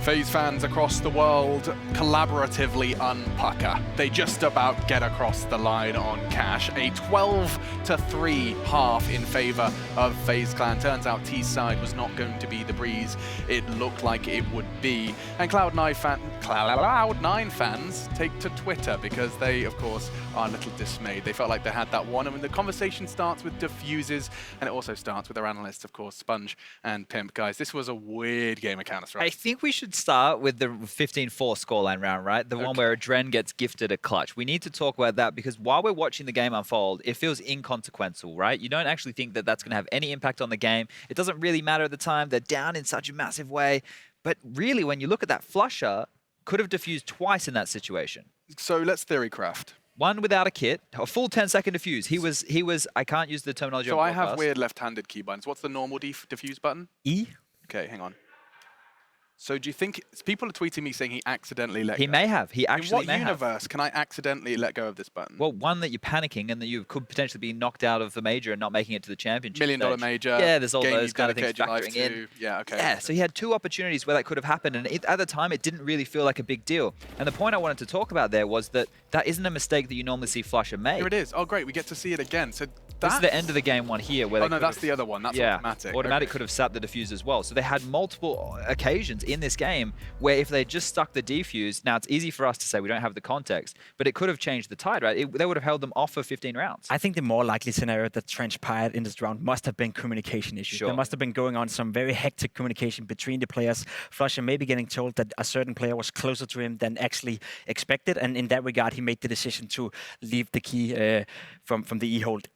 FaZe fans across the world collaboratively unpucker. They just about get across the line on Cash. A 12-3 half in favor of FaZe Clan. Turns out T's side was not going to be the breeze it looked like it would be. And Cloud9 fans take to Twitter because they, of course, are a little dismayed. They felt like they had that one. And when the conversation starts with defuses, and it also starts with our analysts, of course, Sponge and Pimp. Guys, this was a weird game of Counter-Strike. I think we should start with the 15-4 scoreline round, right? The one where Adren gets gifted a clutch. We need to talk about that because while we're watching the game unfold, it feels inconsequential, right? You don't actually think that that's going to have any impact on the game. It doesn't really matter at the time. They're down in such a massive way. But really, when you look at that flusher, could have defused twice in that situation. So let's theorycraft. One without a kit, a full 10-second defuse. He was. I can't use the terminology. So I have weird left-handed key buttons. What's the normal defuse button? E. Okay, hang on. So do you think people are tweeting me saying he accidentally let go? He may have. He actually may have. In what universe can I accidentally let go of this button? Well, one that you're panicking and that you could potentially be knocked out of the major and not making it to the championship. $1 million major. Yeah, there's all those kind of things factoring in. Yeah, okay. Yeah, so he had two opportunities where that could have happened, and at the time it didn't really feel like a big deal. And the point I wanted to talk about there was that that isn't a mistake that you normally see flusher make. Here it is. Oh, great. We get to see it again. So this is the end of the game one here. Where oh, no, that's the other one. That's automatic. Automatic could have sat the defuse as well. So they had multiple occasions in this game where if they just stuck the defuse, now it's easy for us to say we don't have the context, but it could have changed the tide, right? They would have held them off for 15 rounds. I think the more likely scenario that transpired in this round must have been communication issues. Sure. There must have been going on some very hectic communication between the players. flusher maybe getting told that a certain player was closer to him than actually expected, and in that regard, he made the decision to leave the key from the E-hold.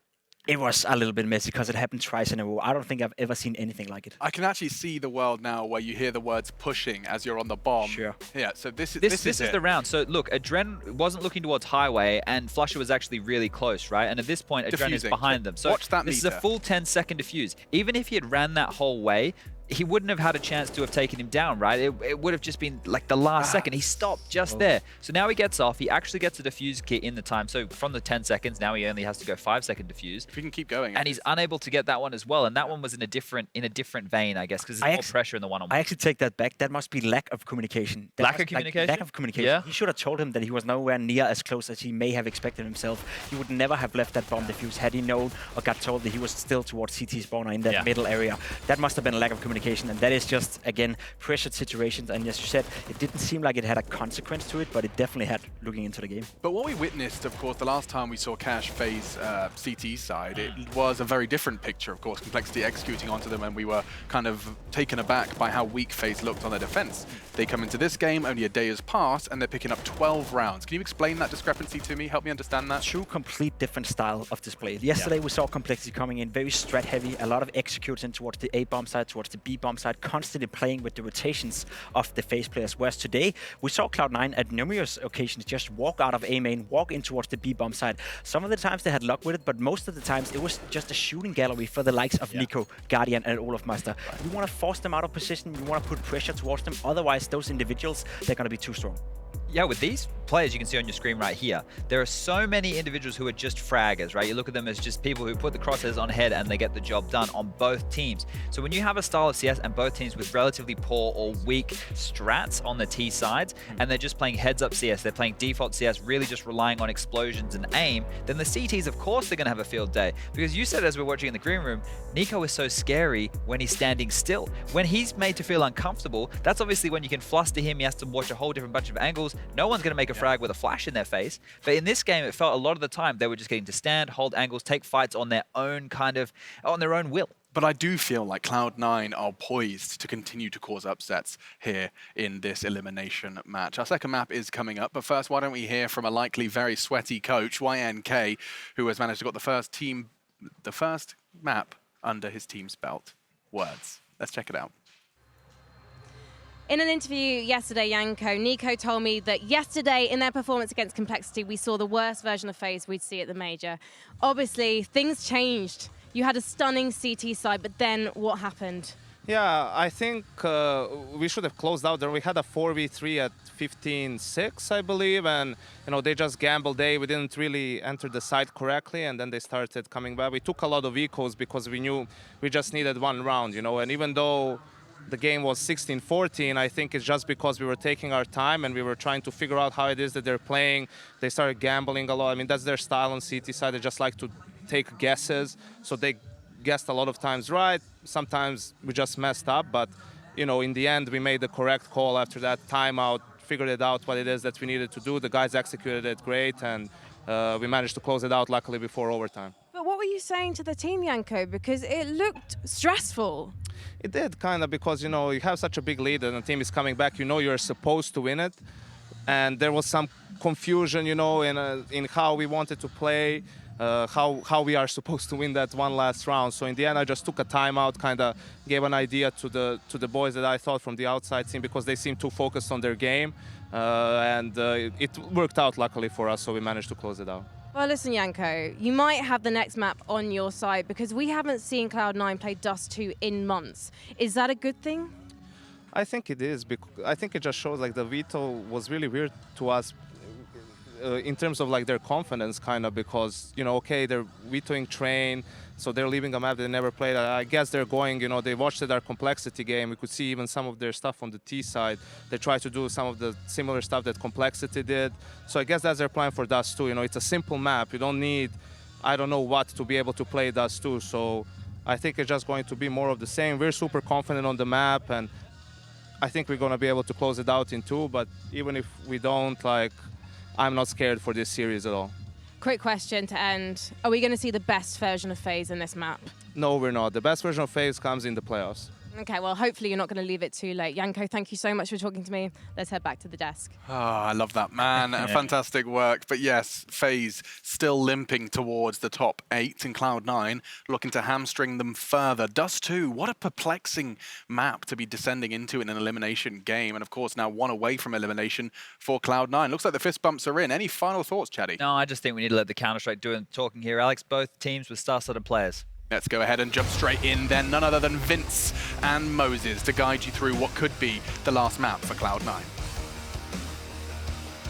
It was a little bit messy because it happened twice in a row. I don't think I've ever seen anything like it. I can actually see the world now where you hear the words pushing as you're on the bomb. Sure. Yeah, so this is the round. So look, Adren wasn't looking towards highway and flusher was actually really close, right? And at this point, Adren is behind them. So watch that this is a full 10-second defuse. Even if he had ran that whole way, he wouldn't have had a chance to have taken him down, right? It would have just been like the last second. He stopped just there. So now he gets off. He actually gets a defuse kit in the time. So from the 10 seconds, now he only has to go 5-second defuse. If he can keep going. And he's unable to get that one as well. And that one was in a different vein, I guess, because there's more pressure in the one-on-one. I actually take that back. That must be lack of communication. Lack of communication? Lack of communication. Yeah. He should have told him that he was nowhere near as close as he may have expected himself. He would never have left that bomb defuse had he known or got told that he was still towards CT spawner in that middle area. That must have been a lack of communication, and that is just, again, pressured situations. And as you said, it didn't seem like it had a consequence to it, but it definitely had looking into the game. But what we witnessed, of course, the last time we saw Cash FaZe CT side, it was a very different picture, of course. Complexity executing onto them, and we were kind of taken aback by how weak FaZe looked on their defense. They come into this game, only a day has passed, and they're picking up 12 rounds. Can you explain that discrepancy to me? Help me understand that. Two complete different style of display. Yesterday we saw Complexity coming in very strat heavy, a lot of executes in towards the A bomb side, towards the B bomb side, constantly playing with the rotations of the FaZe players. Whereas today we saw Cloud9 at numerous occasions just walk out of A main, walk in towards the B bomb side. Some of the times they had luck with it, but most of the times it was just a shooting gallery for the likes of Nico, Guardian, and Olaf Master. You want to force them out of position, you want to put pressure towards them, otherwise those individuals, they're going to be too strong. Yeah, with these players you can see on your screen right here, there are so many individuals who are just fraggers, right? You look at them as just people who put the crosshairs on head and they get the job done on both teams. So when you have a style of CS and both teams with relatively poor or weak strats on the T sides, and they're just playing heads up CS, they're playing default CS, really just relying on explosions and aim, then the CTs, of course, they're going to have a field day. Because you said as we're watching in the green room, Nico is so scary when he's standing still. When he's made to feel uncomfortable, that's obviously when you can fluster him, he has to watch a whole different bunch of angles. No one's going to make a frag with a flash in their face. But in this game, it felt a lot of the time they were just getting to stand, hold angles, take fights on their own on their own will. But I do feel like Cloud9 are poised to continue to cause upsets here in this elimination match. Our second map is coming up, but first, why don't we hear from a likely very sweaty coach, YNK, who has managed to get the first map under his team's belt. Words. Let's check it out. In an interview yesterday, Nico told me that yesterday in their performance against Complexity, we saw the worst version of FaZe we'd see at the major. Obviously, things changed. You had a stunning CT side, but then what happened? Yeah, I think we should have closed out there. We had a 4v3 at 15-6, I believe, and they just gambled A. We didn't really enter the site correctly, and then they started coming back. We took a lot of ecos because we knew we just needed one round, and even though the game was 16-14, I think it's just because we were taking our time and we were trying to figure out how it is that they're playing. They started gambling a lot. I mean, that's their style on CT side. They just like to take guesses. So they guessed a lot of times right. Sometimes we just messed up, but you know, in the end, we made the correct call after that timeout, figured it out what it is that we needed to do. The guys executed it great, and we managed to close it out, luckily, before overtime. But what were you saying to the team, Janko? Because it looked stressful. It did, kind of, because, you know, you have such a big lead and the team is coming back. You know you're supposed to win it. And there was some confusion, you know, in how we wanted to play, how we are supposed to win that one last round. So in the end, I just took a timeout, kind of gave an idea to the boys that I thought from the outside team, because they seemed too focused on their game. It worked out, luckily, for us, so we managed to close it out. Well, listen, Janko, you might have the next map on your side because we haven't seen Cloud9 play Dust2 in months. Is that a good thing? I think it is. I think it just shows like the veto was really weird to us in terms of like their confidence, kind of, because, you know, okay, they're vetoing Train, so they're leaving a map they never played. I guess they're going, you know, they watched our Complexity game. We could see even some of their stuff on the T side. They tried to do some of the similar stuff that Complexity did. So I guess that's their plan for Dust2. You know, it's a simple map. You don't need, I don't know what, to be able to play Dust2. So I think it's just going to be more of the same. We're super confident on the map, and I think we're going to be able to close it out in 2. But even if we don't, like, I'm not scared for this series at all. Quick question to end. Are we going to see the best version of FaZe in this map? No, we're not. The best version of FaZe comes in the playoffs. Okay, well, hopefully you're not going to leave it too late. Janko, thank you so much for talking to me. Let's head back to the desk. Oh, I love that, man. Fantastic work. But yes, FaZe still limping towards the top 8, and Cloud9 looking to hamstring them further. Dust2, what a perplexing map to be descending into in an elimination game. And of course, now 1 away from elimination for Cloud9. Looks like the fist bumps are in. Any final thoughts, Chatty? No, I just think we need to let the Counter-Strike do the talking here. Alex, both teams with star-studded players. Let's go ahead and jump straight in then. None other than Vince and Moses to guide you through what could be the last map for Cloud9.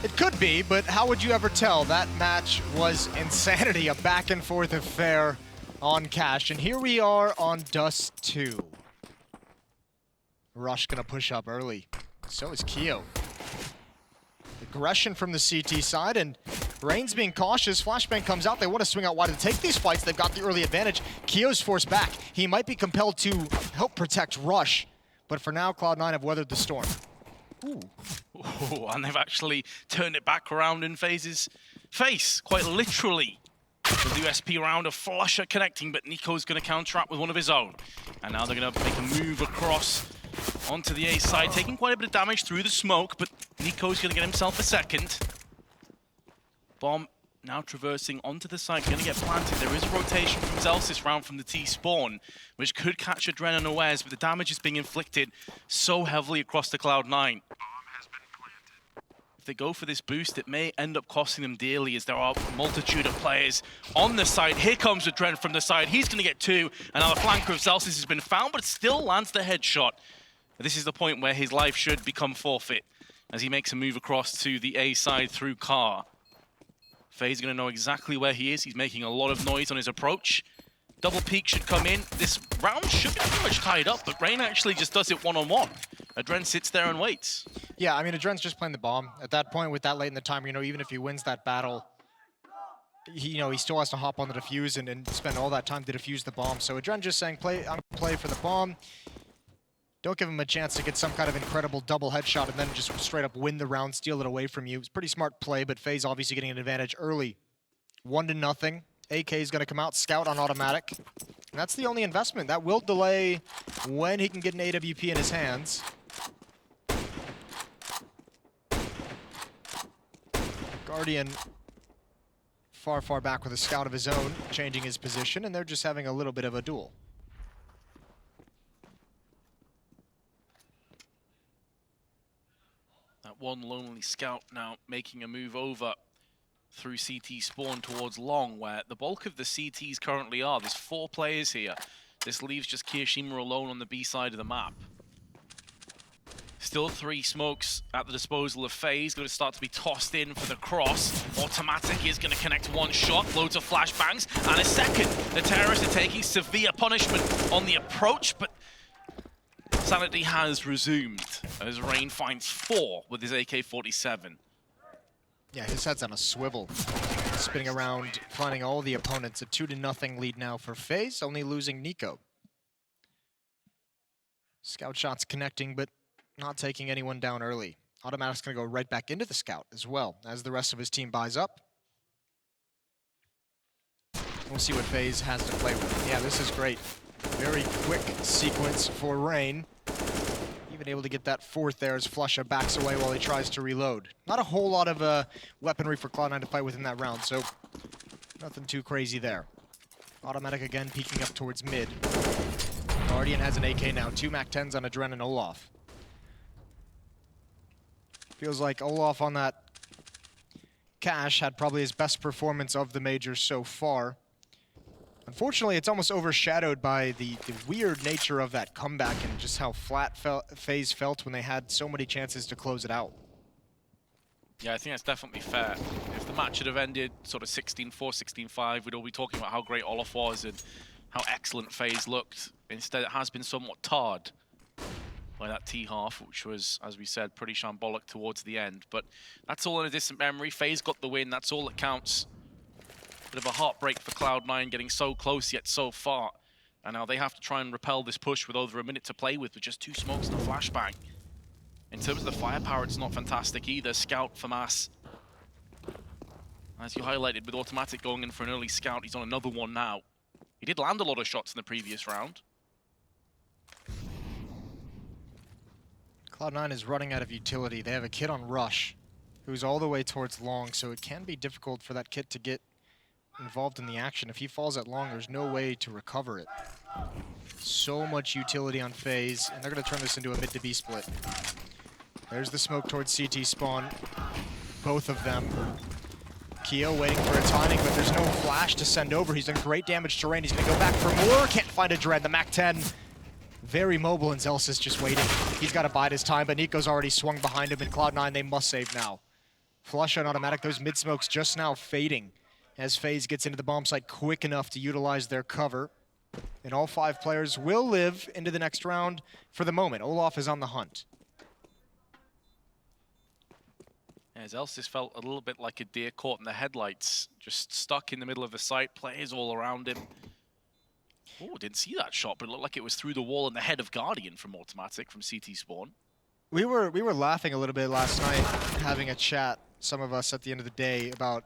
It could be, but how would you ever tell? That match was insanity, a back and forth affair on Cash. And here we are on Dust2. Rush gonna push up early. So is Keo. Aggression from the CT side, and Rain's being cautious. Flashbang comes out. They want to swing out wide to take these fights. They've got the early advantage. Keo's forced back. He might be compelled to help protect Rush, but for now, Cloud9 have weathered the storm. Ooh, and they've actually turned it back around in FaZe's face, quite literally. The USP round of Flusher connecting, but Nico's going to counteract with one of his own. And now they're going to make a move across onto the A side, taking quite a bit of damage through the smoke, but Nico's going to get himself a second. Bomb now traversing onto the side, going to get planted. There is a rotation from Zelsis round from the T spawn, which could catch Adren unawares, but the damage is being inflicted so heavily across the Cloud9. If they go for this boost, it may end up costing them dearly, as there are a multitude of players on the side. Here comes Adren from the side. He's going to get 2, and now the flanker of Zelsis has been found, but still lands the headshot. This is the point where his life should become forfeit, as he makes a move across to the A side through Car. FaZe going to know exactly where he is. He's making a lot of noise on his approach. Double peek should come in. This round should be pretty much tied up, but Rain actually just does it one-on-one. Adren sits there and waits. Yeah, I mean, Adren's just playing the bomb. At that point, with that late in the time, you know, even if he wins that battle, he still has to hop on the defuse and spend all that time to defuse the bomb. So Adren just saying, I'm gonna play for the bomb. Don't give him a chance to get some kind of incredible double headshot and then just straight up win the round, steal it away from you. It's pretty smart play, but FaZe obviously getting an advantage early. 1-0. AK is going to come out, scout on automatic. And that's the only investment. That will delay when he can get an AWP in his hands. Guardian far, far back with a scout of his own, changing his position, and they're just having a little bit of a duel. That one lonely scout now making a move over through CT spawn towards long, where the bulk of the CTs currently are. There's 4 players here. This leaves just Kirishima alone on the B side of the map. Still 3 smokes at the disposal of FaZe. Going to start to be tossed in for the cross. Automatic is going to connect 1 shot. Loads of flashbangs. And a second. The terrorists are taking severe punishment on the approach, but sanity has resumed as Rain finds 4 with his AK-47. Yeah, his head's on a swivel. Spinning around, finding all the opponents. A 2-0 lead now for FaZe, only losing Nico. Scout shots connecting, but not taking anyone down early. Automatic's gonna go right back into the scout as well, as the rest of his team buys up. We'll see what FaZe has to play with. Yeah, this is great. Very quick sequence for Rain. Even able to get that 4th there as Flusha backs away while he tries to reload. Not a whole lot of weaponry for Cloud9 to fight within that round, so nothing too crazy there. Automatic again peeking up towards mid. Guardian has an AK now. 2 Mac-10s on Adren and Olaf. Feels like Olaf on that cache had probably his best performance of the majors so far. Unfortunately, it's almost overshadowed by the weird nature of that comeback and just how flat FaZe felt when they had so many chances to close it out. Yeah, I think that's definitely fair. If the match had have ended sort of 16-4, 16-5, we'd all be talking about how great Olaf was and how excellent FaZe looked. Instead, it has been somewhat tarred by that T-half, which was, as we said, pretty shambolic towards the end. But that's all in a distant memory. FaZe got the win. That's all that counts. Bit of a heartbreak for Cloud9 getting so close yet so far. And now they have to try and repel this push with over a minute to play with just 2 smokes and a flashbang. In terms of the firepower, it's not fantastic either. Scout for Mass. As you highlighted, with Automatic going in for an early scout, he's on another one now. He did land a lot of shots in the previous round. Cloud9 is running out of utility. They have a kid on Rush who's all the way towards long, so it can be difficult for that kid to get involved in the action. If he falls at long, there's no way to recover it. So much utility on FaZe, and they're going to turn this into a mid to B split. There's the smoke towards CT spawn. Both of them. Keo waiting for a timing, but there's no flash to send over. He's done great damage to Rain. He's going to go back for more. Can't find a Dread. The Mac-10 very mobile, and Zels is just waiting. He's got to bide his time, but Nico's already swung behind him, and Cloud9, they must save now. Flush on Automatic. Those mid smokes just now fading as FaZe gets into the bomb site quick enough to utilize their cover. And all 5 players will live into the next round for the moment. Olaf is on the hunt. Yeah, Zelsis felt a little bit like a deer caught in the headlights, just stuck in the middle of the site, players all around him. Oh, didn't see that shot, but it looked like it was through the wall and the head of Guardian from Automatic, from CT spawn. We were laughing a little bit last night, having a chat, some of us at the end of the day, about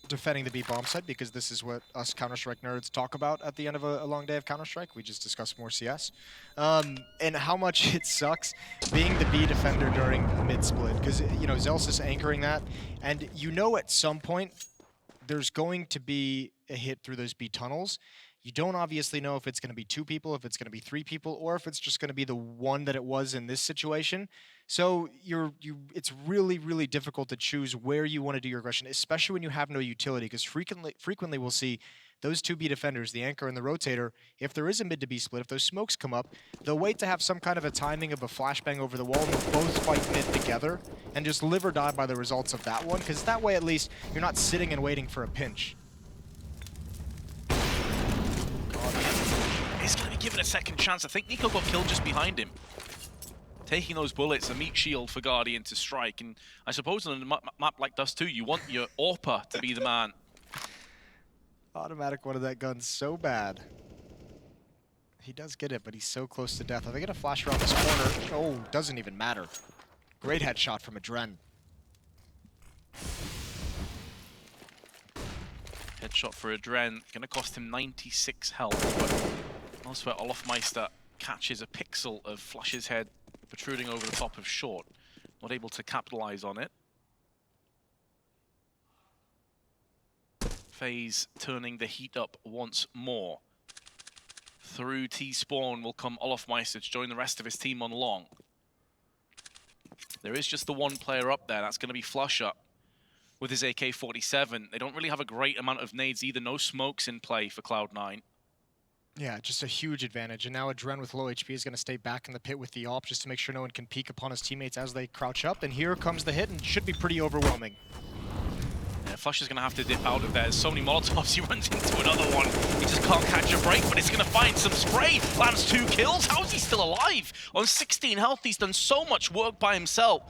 defending the B bomb site, because this is what us Counter-Strike nerds talk about at the end of a long day of Counter-Strike. We just discuss more CS. And how much it sucks being the B defender during a mid-split, because, you know, Zels is anchoring that, and you know at some point there's going to be a hit through those B tunnels. You don't obviously know if it's going to be 2 people, if it's going to be 3 people, or if it's just going to be the one that it was in this situation. So it's really, really difficult to choose where you want to do your aggression, especially when you have no utility, because frequently we'll see those 2 B defenders, the anchor and the rotator, if there is a mid to B split, if those smokes come up, they'll wait to have some kind of a timing of a flashbang over the wall, and they'll both fight mid together and just live or die by the results of that one, because that way at least you're not sitting and waiting for a pinch. He's going to be given a second chance. I think Nico got killed just behind him. Taking those bullets, a meat shield for Guardian to strike. And I suppose on a map like Dust2, you want your AWPer to be the man. Automatic wanted that gun so bad. He does get it, but he's so close to death. Are they going to flash around this corner? Oh, doesn't even matter. Great headshot from Adren. Headshot for Adren. Going to cost him 96 health. But elsewhere, Olafmeister catches a pixel of Flush's head protruding over the top of Short. Not able to capitalize on it. FaZe turning the heat up once more. Through T-spawn will come Olafmeister to join the rest of his team on long. There is just the one player up there. That's going to be Flusha with his AK-47. They don't really have a great amount of nades either. No smokes in play for Cloud9. Yeah, just a huge advantage. And now Adren with low HP is going to stay back in the pit with the AWP just to make sure no one can peek upon his teammates as they crouch up. And here comes the hit, and should be pretty overwhelming. Yeah, Flush is going to have to dip out of there. There's so many Molotovs, he runs into another one. He just can't catch a break, but it's going to find some spray. Lands 2 kills. How is he still alive? On 16 health, he's done so much work by himself.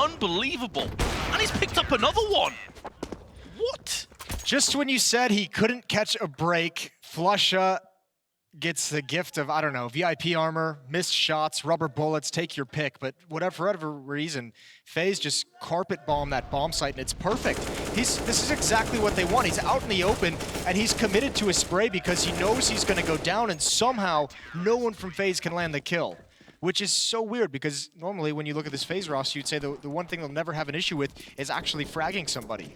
Unbelievable. And he's picked up another one. What? Just when you said he couldn't catch a break, Flusha gets the gift of, I don't know, VIP armor, missed shots, rubber bullets, take your pick. But for whatever reason, FaZe just carpet bomb that bomb site, and it's perfect. This is exactly what they want. He's out in the open, and he's committed to a spray because he knows he's going to go down, and somehow no one from FaZe can land the kill. Which is so weird, because normally when you look at this FaZe roster, you'd say the one thing they'll never have an issue with is actually fragging somebody.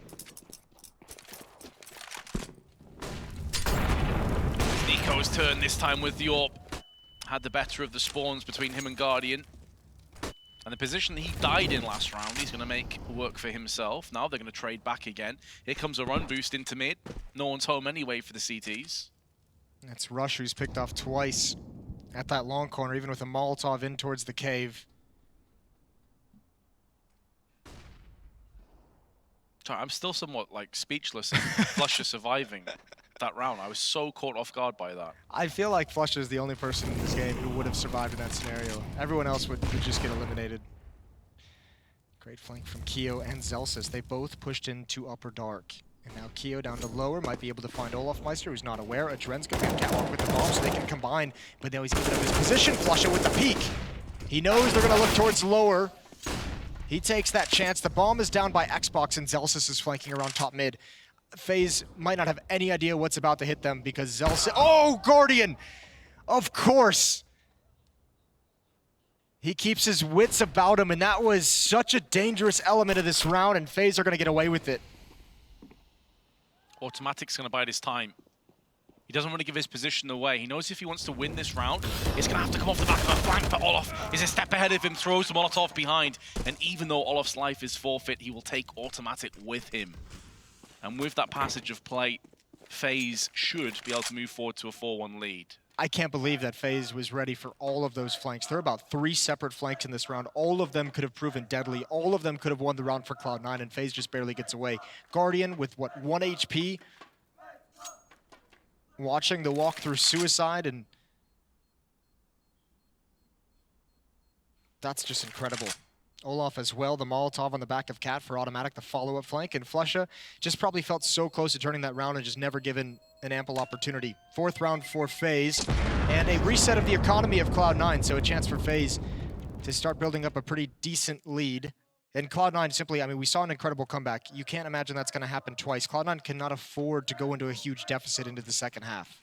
Nico's turn this time with Yorp. Had the better of the spawns between him and Guardian. And the position that he died in last round, he's going to make work for himself. Now they're going to trade back again. Here comes a run boost into mid. No one's home anyway for the CTs. It's Rush who's picked off twice at that long corner, even with a Molotov in towards the cave. Sorry, I'm still somewhat like speechless and Flusha surviving that round. I was so caught off guard by that. I feel like Flusha is the only person in this game who would have survived in that scenario. Everyone else would just get eliminated. Great flank from Keo and Zelsis. They both pushed into upper dark. And now Keo down to lower might be able to find Olafmeister, who's not aware. Adren's going to be on catwalk with the bomb so they can combine, but now he's giving up his position. Flusha with the peek. He knows they're going to look towards lower. He takes that chance. The bomb is down by Xbox, and Zelsis is flanking around top mid. FaZe might not have any idea what's about to hit them because Zelsis... Oh, Guardian! Of course! He keeps his wits about him, and that was such a dangerous element of this round, and FaZe are going to get away with it. Automatic's going to bide his time. He doesn't want to give his position away. He knows if he wants to win this round, he's going to have to come off the back of a flank, but Olaf is a step ahead of him, throws the Molotov behind, and even though Olaf's life is forfeit, he will take Automatic with him. And with that passage of play, FaZe should be able to move forward to a 4-1 lead. I can't believe that FaZe was ready for all of those flanks. There are about 3 separate flanks in this round. All of them could have proven deadly. All of them could have won the round for Cloud9, and FaZe just barely gets away. Guardian with, what, 1 HP? Watching the walk through suicide, and that's just incredible. Olaf as well, the Molotov on the back of Cat for Automatic, the follow-up flank, and Flusha just probably felt so close to turning that round and just never given an ample opportunity. 4th round for FaZe, and a reset of the economy of Cloud9, so a chance for FaZe to start building up a pretty decent lead. And Cloud9 simply, I mean, we saw an incredible comeback. You can't imagine that's going to happen twice. Cloud9 cannot afford to go into a huge deficit into the second half.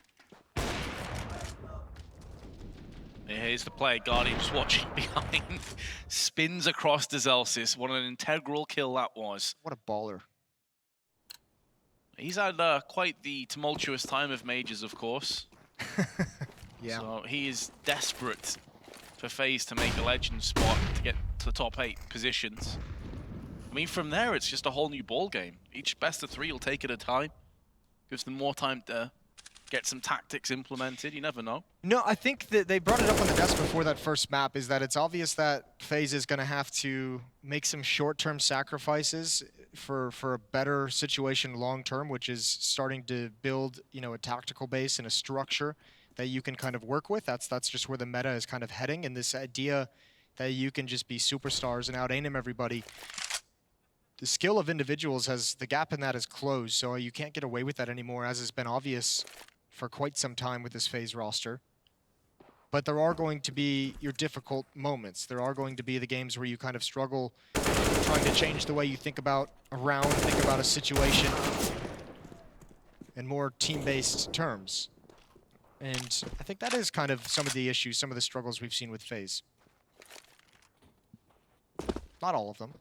Here's the play. Guardian just watching behind. Spins across to Zelsis. What an integral kill that was. What a baller. He's had quite the tumultuous time of majors, of course. Yeah. So he is desperate for FaZe to make a legend spot to get to the top 8 positions. I mean, from there, it's just a whole new ball game. Each best of 3 will take at a time. Gives them more time to get some tactics implemented. You never know. No, I think that they brought it up on the desk before that first map, is that it's obvious that FaZe is going to have to make some short-term sacrifices for a better situation long-term, which is starting to build, you know, a tactical base and a structure that you can kind of work with. That's just where the meta is kind of heading, and this idea that you can just be superstars and out-aim everybody. The skill of individuals the gap in that is closed, so you can't get away with that anymore, as has been obvious for quite some time with this FaZe roster. But there are going to be your difficult moments. There are going to be the games where you kind of struggle trying to change the way you think about a round, think about a situation in more team-based terms. And I think that is kind of some of the issues, some of the struggles we've seen with FaZe. Not all of them.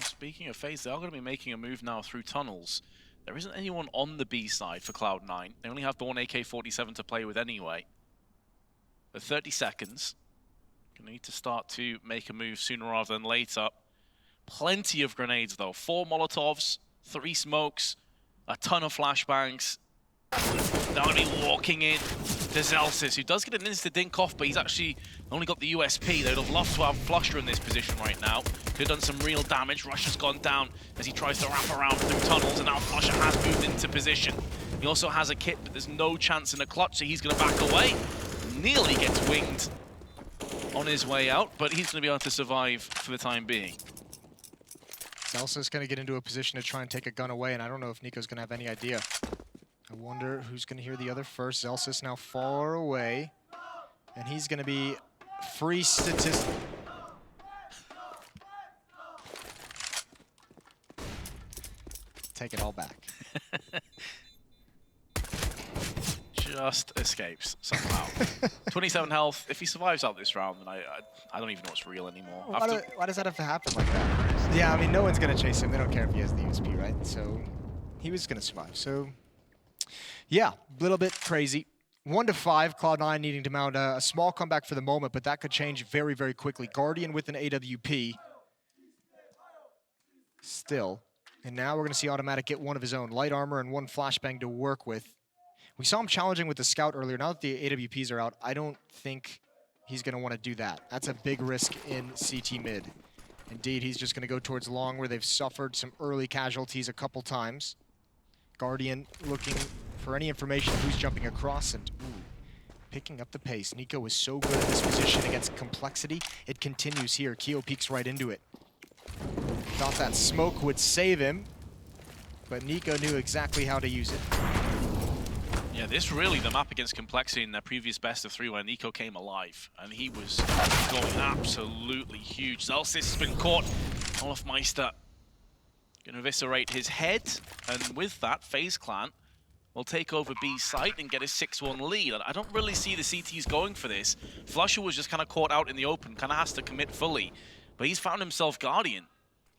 Speaking of FaZe, they are going to be making a move now through tunnels. There isn't anyone on the B side for Cloud9. They only have the one AK-47 to play with anyway. But 30 seconds. Going to need to start to make a move sooner rather than later. Plenty of grenades though. 4 Molotovs, 3 smokes, a ton of flashbangs. Now going to be walking in to Zelsis, who does get an insta-dink off, but he's actually only got the USP. They'd have loved to have Flusher in this position right now. Could have done some real damage. Rush has gone down as he tries to wrap around through tunnels, and now Flusher has moved into position. He also has a kit, but there's no chance in a clutch, so he's going to back away. Nearly gets winged on his way out, but he's going to be able to survive for the time being. Zelsis going to get into a position to try and take a gun away, and I don't know if Nico's going to have any idea. I wonder who's going to hear the other first. Zelsis now far away, and he's going to be free statistic. Take it all back. Just escapes somehow. 27 health. If he survives out this round, then I don't even know what's real anymore. Why does that have to happen like that? Yeah, I mean, no one's going to chase him. They don't care if he has the USP, right? So he was going to survive. So yeah, a little bit crazy. 1-5, Cloud9 needing to mount a small comeback for the moment, but that could change very, very quickly. Guardian with an AWP. Still. And now we're going to see Automatic get one of his own. Light armor and one flashbang to work with. We saw him challenging with the Scout earlier. Now that the AWPs are out, I don't think he's going to want to do that. That's a big risk in CT mid. Indeed, he's just going to go towards long, where they've suffered some early casualties a couple times. Guardian looking for any information who's jumping across, and ooh, picking up the pace. Nico is so good in this position against complexity. It continues here. Keo peeks right into it. Thought that smoke would save him, but Nico knew exactly how to use it. Yeah, this really the map against complexity in their previous best of 3 where Nico came alive, and he was going absolutely huge. Zelsis has been caught. Olafmeister going to eviscerate his head, and with that, FaZe Clan will take over B site and get a 6-1 lead. I don't really see the CTs going for this. Flusher was just kind of caught out in the open, kind of has to commit fully, but he's found himself Guardian.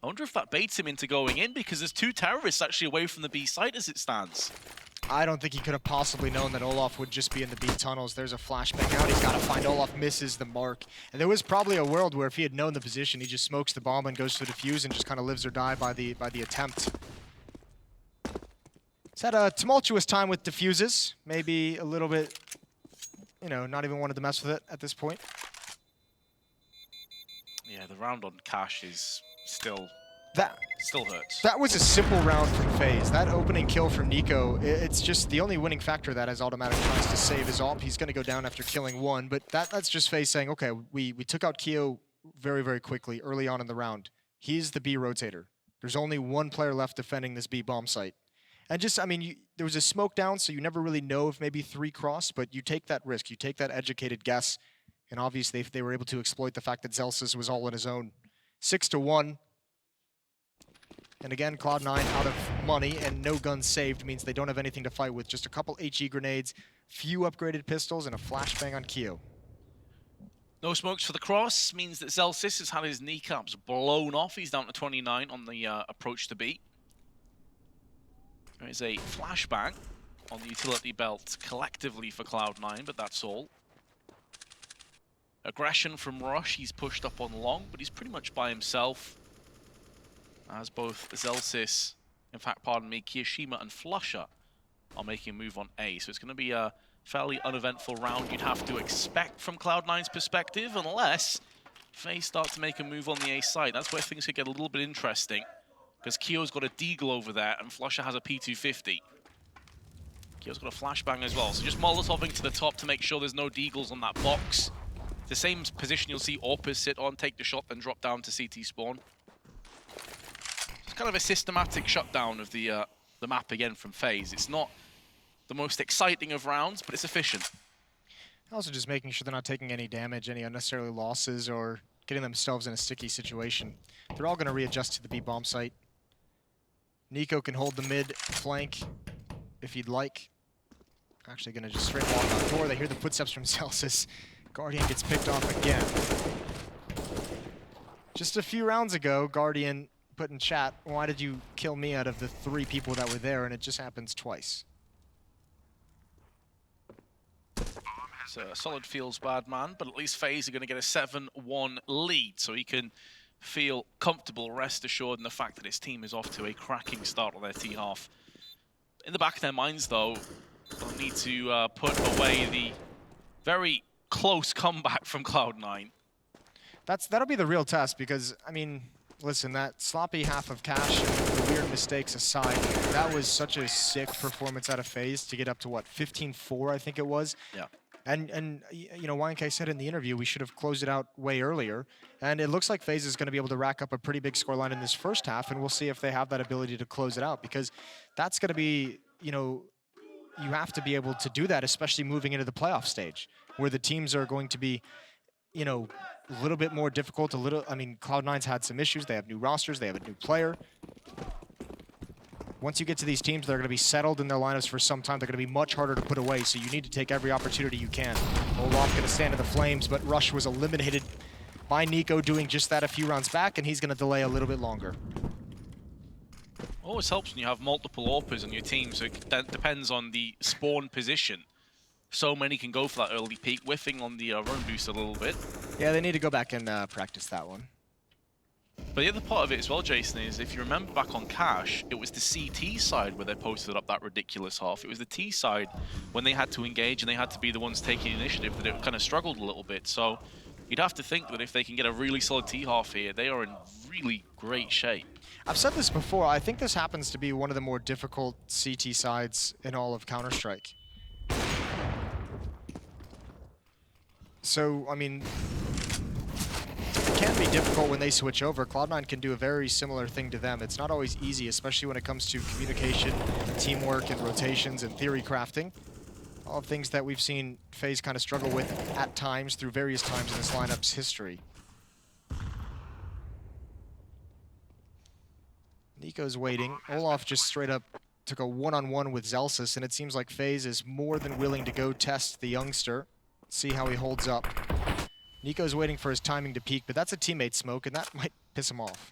I wonder if that baits him into going in, because there's 2 terrorists actually away from the B site as it stands. I don't think he could have possibly known that Olaf would just be in the B tunnels. There's a flashbang out. He's got to find Olaf, misses the mark. And there was probably a world where if he had known the position, he just smokes the bomb and goes to the defuse and just kind of lives or die by the attempt. He's had a tumultuous time with defuses. Maybe a little bit, you know, not even wanted to mess with it at this point. Yeah, the round on Cash is still hurts. That was a simple round from FaZe. That opening kill from Nico, it's just the only winning factor that as Automatic tries to save his AWP. He's going to go down after killing one, but that's just FaZe saying, okay, we took out Keo very, very quickly early on in the round. He's the B rotator. There's only one player left defending this B bomb site. And just, I mean, there was a smoke down, so you never really know if maybe 3 crossed, but you take that risk. You take that educated guess, and obviously they were able to exploit the fact that Zelsis was all on his own. 6-1. And again, Cloud9 out of money and no guns saved means they don't have anything to fight with. Just a couple HE grenades, few upgraded pistols, and a flashbang on Keo. No smokes for the cross means that Zelsis has had his kneecaps blown off. He's down to 29 on the approach to B. There is a flashbang on the utility belt collectively for Cloud9, but that's all. Aggression from Rush. He's pushed up on long, but he's pretty much by himself. As both Zelsis, in fact, pardon me, Kiyoshima and Flusher are making a move on A. So it's going to be a fairly uneventful round you'd have to expect from Cloud9's perspective, unless FaZe start to make a move on the A side. That's where things could get a little bit interesting, because Keo's got a Deagle over there and Flusher has a P250. Keo's got a flashbang as well, so just Molotoving to the top to make sure there's no Deagles on that box. The same position you'll see Orpus sit on, take the shot, then drop down to CT spawn. Kind of a systematic shutdown of the map again from FaZe. It's not the most exciting of rounds, but it's efficient. Also just making sure they're not taking any damage, any unnecessary losses, or getting themselves in a sticky situation. They're all going to readjust to the B bomb site. Nico can hold the mid flank if he'd like. Actually going to just straight walk out door. They hear the footsteps from Celsius. Guardian gets picked off again. Just a few rounds ago, Guardian put in chat, why did you kill me out of the 3 people that were there? And it just happens twice. It's a solid feels bad man, but at least FaZe are going to get a 7-1 lead, so he can feel comfortable, rest assured in the fact that his team is off to a cracking start on their T-half. In the back of their minds, though, They'll need to put away the very close comeback from Cloud9. That'll be the real test because, I mean, listen, that sloppy half of Cash and the weird mistakes aside, that was such a sick performance out of FaZe to get up to, what, 15-4, I think it was? Yeah. And you know, YNK said in the interview we should have closed it out way earlier. And it looks like FaZe is going to be able to rack up a pretty big scoreline in this first half, and we'll see if they have that ability to close it out, because that's going to be, you know, you have to be able to do that, especially moving into the playoff stage, where the teams are going to be, you know, a little bit more difficult, I mean, Cloud9's had some issues. They have new rosters, they have a new player. Once you get to these teams, they're going to be settled in their lineups for some time. They're going to be much harder to put away, so you need to take every opportunity you can. Ro5 going to stand in the flames, but Rush was eliminated by Nico doing just that a few rounds back, and he's going to delay a little bit longer. Always helps when you have multiple AWPers on your team, so it depends on the spawn position. So many can go for that early peak, whiffing on the run boost a little bit. Yeah, they need to go back and practice that one. But the other part of it as well, Jason, is if you remember back on Cash, it was the CT side where they posted up that ridiculous half. It was the T side when they had to engage and they had to be the ones taking initiative that it kind of struggled a little bit. So you'd have to think that if they can get a really solid T half here, they are in really great shape. I've said this before, I think this happens to be one of the more difficult CT sides in all of Counter-Strike. So, I mean, it can be difficult when they switch over. Cloud9 can do a very similar thing to them. It's not always easy, especially when it comes to communication, teamwork, and rotations, and theory crafting. All things that we've seen FaZe kind of struggle with at times through various times in this lineup's history. Nico's waiting. Olaf just straight up took a one-on-one with Zelsis, and it seems like FaZe is more than willing to go test the youngster, see how he holds up. Nico's waiting for his timing to peak, but that's a teammate smoke, and that might piss him off.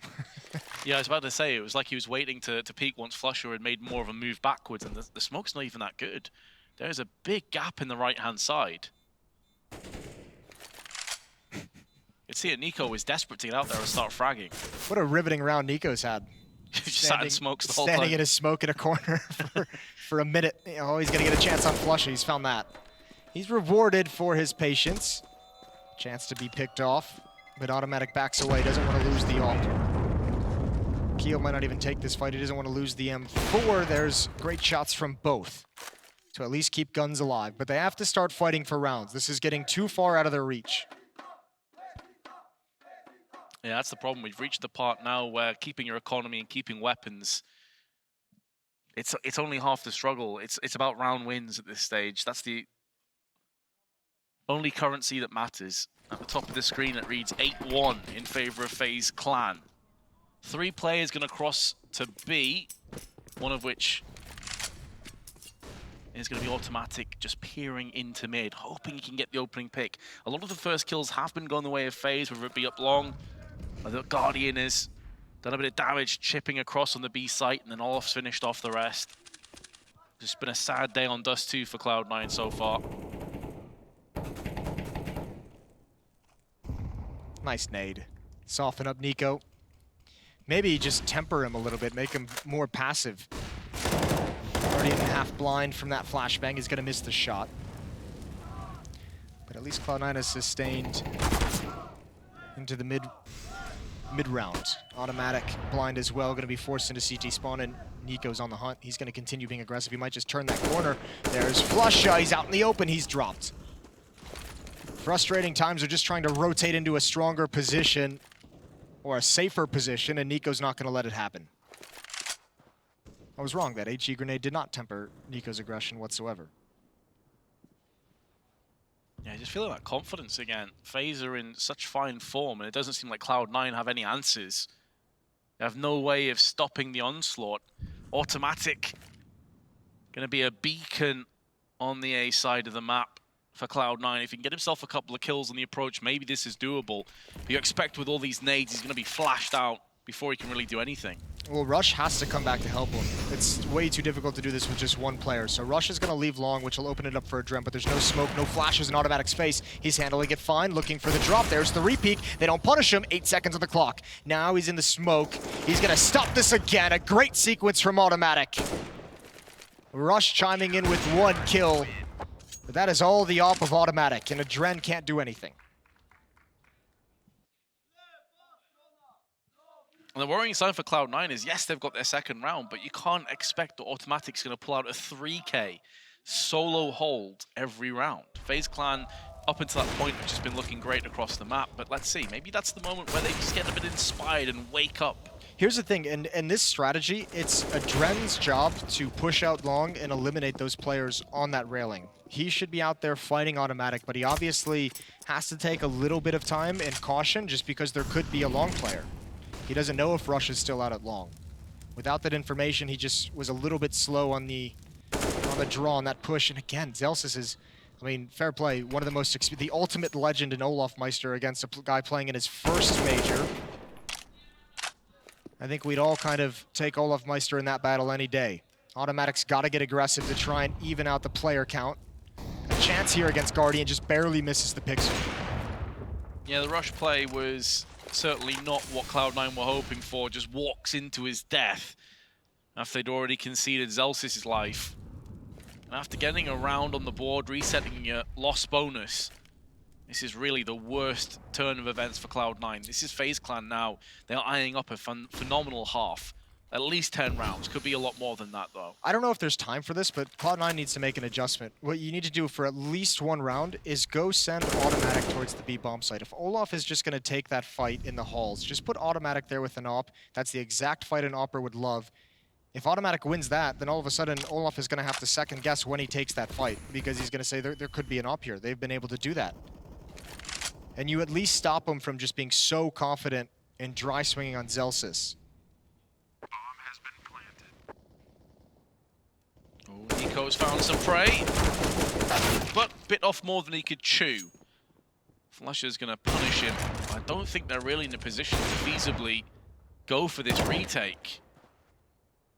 Yeah, I was about to say, it was like he was waiting to peak once Flusher had made more of a move backwards, and the smoke's not even that good. There's a big gap in the right-hand side. You'd see it, Nico was desperate to get out there and start fragging. What a riveting round Nico's had. Just sat in smokes the whole Standing time. in his smoke in a corner for a minute. You know, he's going to get a chance on Flusher. He's found that. He's rewarded for his patience. Chance to be picked off, but Automatic backs away. Doesn't want to lose the ult. Keo might not even take this fight. He doesn't want to lose the M4. There's great shots from both to at least keep guns alive, but they have to start fighting for rounds. This is getting too far out of their reach. Yeah, that's the problem. We've reached the part now where keeping your economy and keeping weapons, it's only half the struggle. It's about round wins at this stage. That's the only currency that matters. At the top of the screen, it reads 8-1 in favor of FaZe Clan. 3 players going to cross to B, one of which is going to be Automatic, just peering into mid, hoping he can get the opening pick. A lot of the first kills have been going the way of FaZe, whether it be up long. The Guardian has done a bit of damage, chipping across on the B site, and then Olaf's finished off the rest. Just been a sad day on Dust2 for Cloud9 so far. Nice nade. Soften up Nico. Maybe just temper him a little bit, make him more passive. Guardian half blind from that flashbang. He's going to miss the shot. But at least Cloud9 has sustained into the mid-round. Automatic blind as well, going to be forced into CT spawn, and Nico's on the hunt. He's going to continue being aggressive. He might just turn that corner. There's Flusha. He's out in the open. He's dropped. Frustrating times are just trying to rotate into a stronger position or a safer position, and Nico's not going to let it happen. I was wrong. That HE grenade did not temper Nico's aggression whatsoever. Yeah, just feeling that confidence again. FaZe are in such fine form, and it doesn't seem like Cloud9 have any answers. They have no way of stopping the onslaught. Automatic going to be a beacon on the A side of the map for Cloud9. If he can get himself a couple of kills on the approach, maybe this is doable. But you expect with all these nades, he's going to be flashed out before he can really do anything. Well, Rush has to come back to help him. It's way too difficult to do this with just one player. So Rush is going to leave long, which will open it up for a Drem, but there's no smoke, no flashes in Automatic space. He's handling it fine, looking for the drop. There's the repeat. They don't punish him. 8 seconds on the clock. Now he's in the smoke. He's going to stop this again. A great sequence from Automatic. Rush chiming in with 1 kill. But that is all the op of Automatic, and Adren can't do anything. And the worrying sign for Cloud9 is, yes, they've got their second round, but you can't expect that Automatic's going to pull out a 3K solo hold every round. FaZe Clan, up until that point, have just been looking great across the map, but let's see. Maybe that's the moment where they just get a bit inspired and wake up. Here's the thing, in this strategy, it's Adren's job to push out long and eliminate those players on that railing. He should be out there fighting Automatic, but he obviously has to take a little bit of time and caution just because there could be a long player. He doesn't know if Rush is still out at long. Without that information, he just was a little bit slow on the draw on that push. And again, Zellsis is, I mean, fair play, one of the most, the ultimate legend in Olaf Meister against a guy playing in his first major. I think we'd all kind of take Olaf Meister in that battle any day. Automatic's got to get aggressive to try and even out the player count. A chance here against Guardian, just barely misses the pixel. Yeah, the rush play was certainly not what Cloud9 were hoping for. Just walks into his death after they'd already conceded Zellsis' life. And after getting a round on the board, resetting your loss bonus, this is really the worst turn of events for Cloud9. This is FaZe Clan now. They're eyeing up a phenomenal half. At least 10 rounds. Could be a lot more than that, though. I don't know if there's time for this, but Cloud9 needs to make an adjustment. What you need to do for at least 1 round is go send Automatic towards the B bomb site. If Olaf is just going to take that fight in the halls, just put Automatic there with an op. That's the exact fight an opper would love. If Automatic wins that, then all of a sudden Olaf is going to have to second guess when he takes that fight, because he's going to say there could be an op here. They've been able to do that. And you at least stop him from just being so confident and dry swinging on Zellsis. Oh, Nico's found some prey, but bit off more than he could chew. Flusher's going to punish him. I don't think they're really in a position to feasibly go for this retake.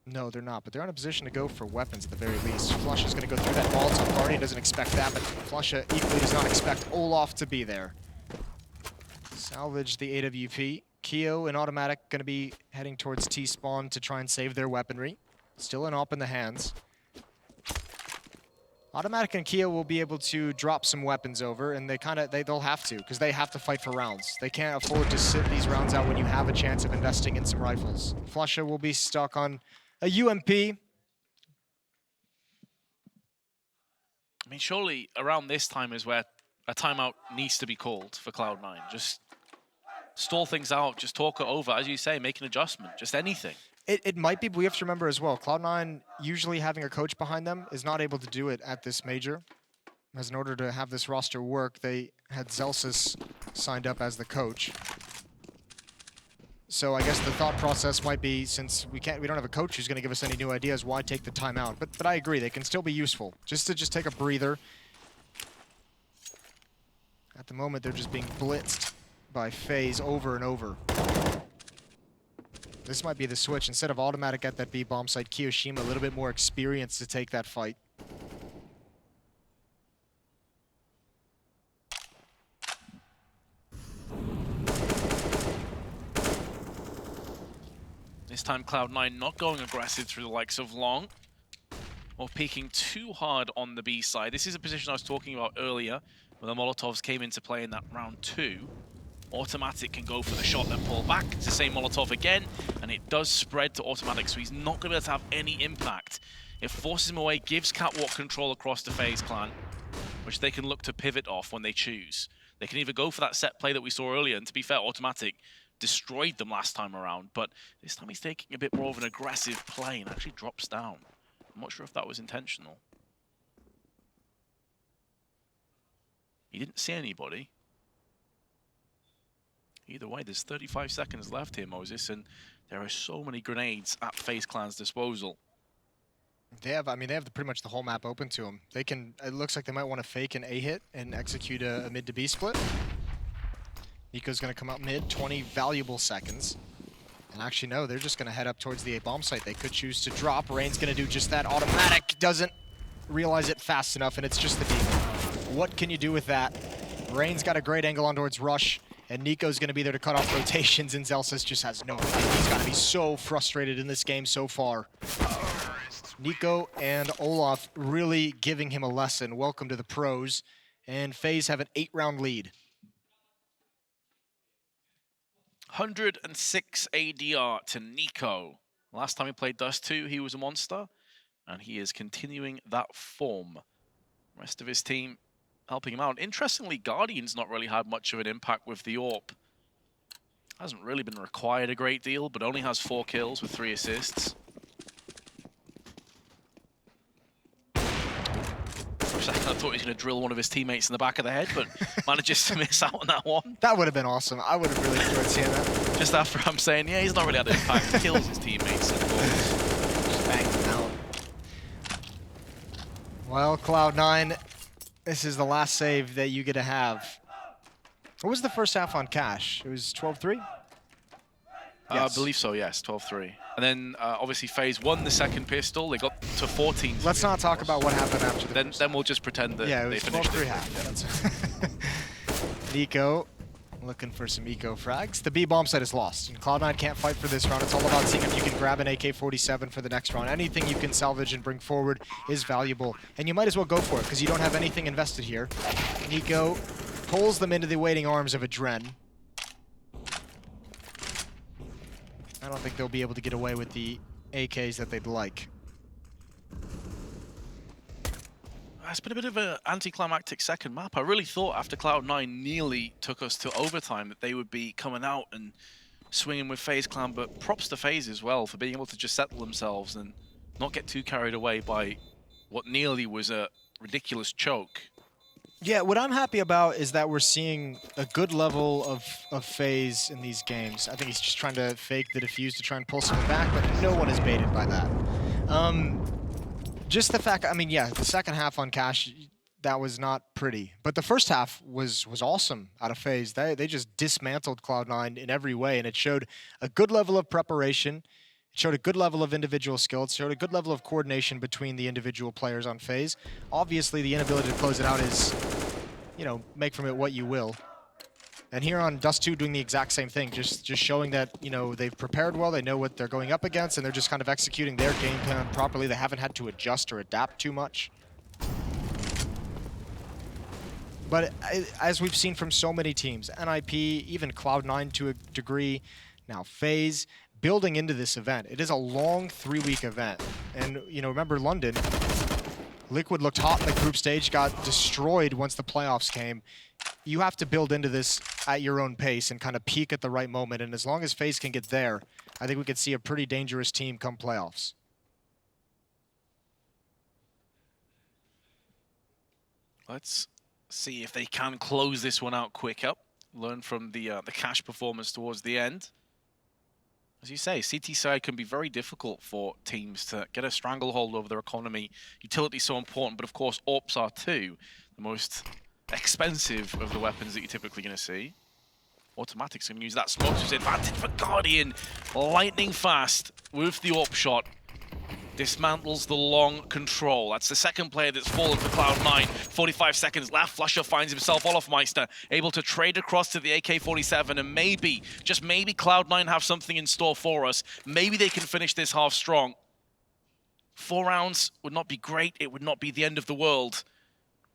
No, they're not, but they're in a position to go for weapons at the very least. Flusha's going to go through that Molotov. Guardian doesn't expect that, but Flusha equally does not expect Olaf to be there. Salvage the AWP. Keo and Automatic going to be heading towards T-spawn to try and save their weaponry. Still an op in the hands. Automatic and Keo will be able to drop some weapons over, and they'll have to, because they have to fight for rounds. They can't afford to sit these rounds out when you have a chance of investing in some rifles. Flusha will be stuck on a UMP. I mean, surely around this time is where a timeout needs to be called for Cloud9. Just stall things out, just talk it over, as you say, make an adjustment, just anything. It might be, but we have to remember as well, Cloud9 usually having a coach behind them is not able to do it at this major. As in order to have this roster work, they had Zellsis signed up as the coach. So I guess the thought process might be, since we don't have a coach who's going to give us any new ideas, why take the timeout? But I agree, they can still be useful. Just take a breather. At the moment, they're just being blitzed by FaZe over and over. This might be the switch. Instead of Automatic at that B bomb site, Kiyoshima a little bit more experience to take that fight. This time Cloud9 not going aggressive through the likes of Long, or peeking too hard on the B side. This is a position I was talking about earlier, when the Molotovs came into play in that round 2. Automatic can go for the shot, then pull back. It's the same Molotov again, and it does spread to Automatic, so he's not going to be able to have any impact. It forces him away, gives catwalk control across to FaZe Clan, which they can look to pivot off when they choose. They can either go for that set play that we saw earlier, and to be fair, Automatic destroyed them last time around, but this time he's taking a bit more of an aggressive play and actually drops down. I'm not sure if that was intentional. He didn't see anybody. Either way, there's 35 seconds left here, Moses, and there are so many grenades at FaZe Clan's disposal. They have pretty much the whole map open to them. They can. It looks like they might want to fake an A hit and execute a mid to B split. Nico's going to come up mid, 20 valuable seconds. And actually, no, they're just going to head up towards the A bomb site. They could choose to drop. Rain's going to do just that. Automatic doesn't realize it fast enough, and it's just the Demon. What can you do with that? Rain's got a great angle on towards Rush. And Nico's going to be there to cut off rotations, and Zellsis just has no idea. He's got to be so frustrated in this game so far. Nico and Olaf really giving him a lesson. Welcome to the pros. And FaZe have an 8-round lead. 106 ADR to Nico. Last time he played Dust2, he was a monster, and he is continuing that form. Rest of his team helping him out. Interestingly, Guardian's not really had much of an impact with the AWP. Hasn't really been required a great deal, but only has 4 kills with 3 assists. For a second, I thought he was going to drill one of his teammates in the back of the head, but manages to miss out on that one. That would have been awesome. I would have really enjoyed seeing that. Just after I'm saying, yeah, he's not really had an impact. He kills his teammates, of course. Just bangs them out. Well, Cloud9, this is the last save that you get to have. What was the first half on Cash? It was 12-3? Yes. I believe so, yes, 12-3. And then, obviously, FaZe won the second pistol. They got to 14. Let's not talk about what happened after the Then we'll just pretend that they finished it. half. Nico looking for some eco frags. The B bomb site is lost, and Cloud9 can't fight for this round. It's all about seeing if you can grab an AK-47 for the next round. Anything you can salvage and bring forward is valuable, and you might as well go for it, because you don't have anything invested here. Nico pulls them into the waiting arms of Adren. I don't think they'll be able to get away with the AKs that they'd like. It's been a bit of an anticlimactic second map. I really thought after Cloud9 nearly took us to overtime that they would be coming out and swinging with FaZe Clan, but props to FaZe as well for being able to just settle themselves and not get too carried away by what nearly was a ridiculous choke. Yeah, what I'm happy about is that we're seeing a good level of FaZe in these games. I think he's just trying to fake the defuse to try and pull someone back, but no one is baited by that. Just the fact, I mean, yeah, the second half on Cash, that was not pretty. But the first half was awesome out of FaZe. They just dismantled Cloud9 in every way, and it showed a good level of preparation. It showed a good level of individual skill. It showed a good level of coordination between the individual players on FaZe. Obviously, the inability to close it out is, you know, make from it what you will. And here on Dust2 doing the exact same thing, just showing that, you know, they've prepared well, they know what they're going up against, and they're just kind of executing their game plan properly. They haven't had to adjust or adapt too much. But as we've seen from so many teams, NIP, even Cloud9 to a degree, now FaZe, building into this event. It is a long 3-week event. And, you know, remember London, Liquid looked hot in the group stage, got destroyed once the playoffs came. You have to build into this at your own pace and kind of peak at the right moment. And as long as FaZe can get there, I think we could see a pretty dangerous team come playoffs. Let's see if they can close this one out quicker. Learn from the Cash performance towards the end. As you say, CT side can be very difficult for teams to get a stranglehold over their economy. Utility is so important, but of course AWPs are too. The most expensive of the weapons that you're typically going to see. Automatics can use that smoke to his advantage for Guardian. Lightning fast with the AWP shot. Dismantles the long control. That's the second player that's fallen for Cloud9. 45 seconds left. Flusher finds himself Olofmeister, able to trade across to the AK-47, and maybe, just maybe, Cloud9 have something in store for us. Maybe they can finish this half strong. 4 rounds would not be great. It would not be the end of the world.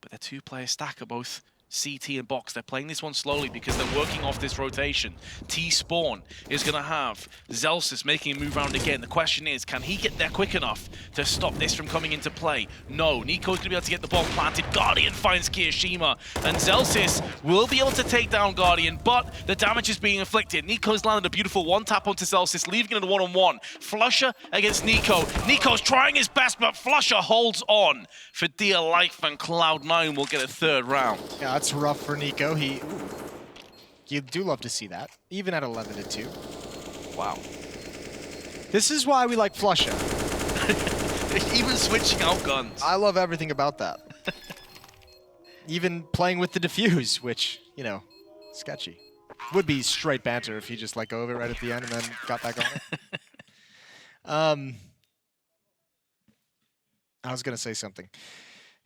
But their 2-player stack are both CT and Box. They're playing this one slowly because they're working off this rotation. T-Spawn is going to have Zelsis making a move around again. The question is, can he get there quick enough to stop this from coming into play? No. Nico's going to be able to get the bomb planted. Guardian finds Kirishima, and Zelsis will be able to take down Guardian, but the damage is being inflicted. Nico's landed a beautiful one-tap onto Zelsis, leaving it a one-on-one. Flusher against Nico. Nico's trying his best, but Flusher holds on for dear life, and Cloud9 will get a 3rd round. Yeah, that's rough for Nico. You do love to see that, even at 11-2. Wow. This is why we like Flusher. Even switching out guns. I love everything about that. Even playing with the defuse, which, you know, sketchy. Would be straight banter if he just let go of it right at the end and then got back on it. I was going to say something.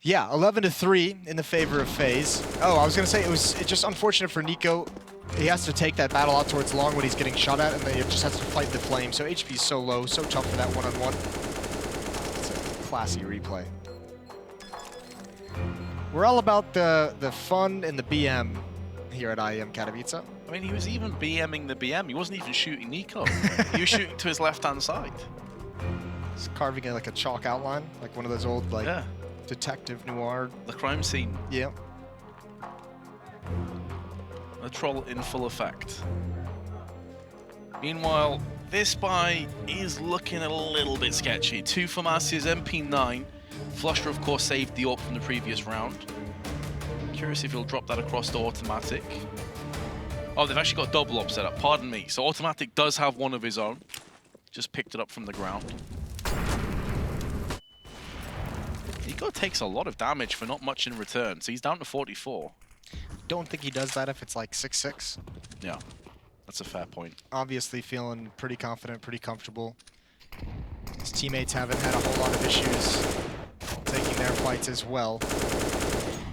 Yeah, 11-3 in the favor of FaZe. Oh, I was going to say it's just unfortunate for Nico. He has to take that battle out towards long when he's getting shot at, and then he just has to fight the flame. So HP is so low, so tough for that one-on-one. classy replay. We're all about the fun and the BM here at IEM Katowice. I mean, he was even BMing the BM. He wasn't even shooting Nico. He was shooting to his left-hand side. He's carving it like a chalk outline, like one of those old like Yeah, detective noir. the crime scene. Yeah. The troll in full effect. Meanwhile, this buy is looking a little bit sketchy. 2 for Massia's MP9. Flusher, of course, saved the AWP from the previous round. Curious if he'll drop that across to Automatic. Oh, they've actually got double AWP set up, pardon me. So Automatic does have one of his own. Just picked it up from the ground. Nico takes a lot of damage for not much in return, so he's down to 44. Don't think he does that if it's like 6-6. Yeah, that's a fair point. Obviously feeling pretty confident, pretty comfortable. His teammates haven't had a whole lot of issues taking their fights as well.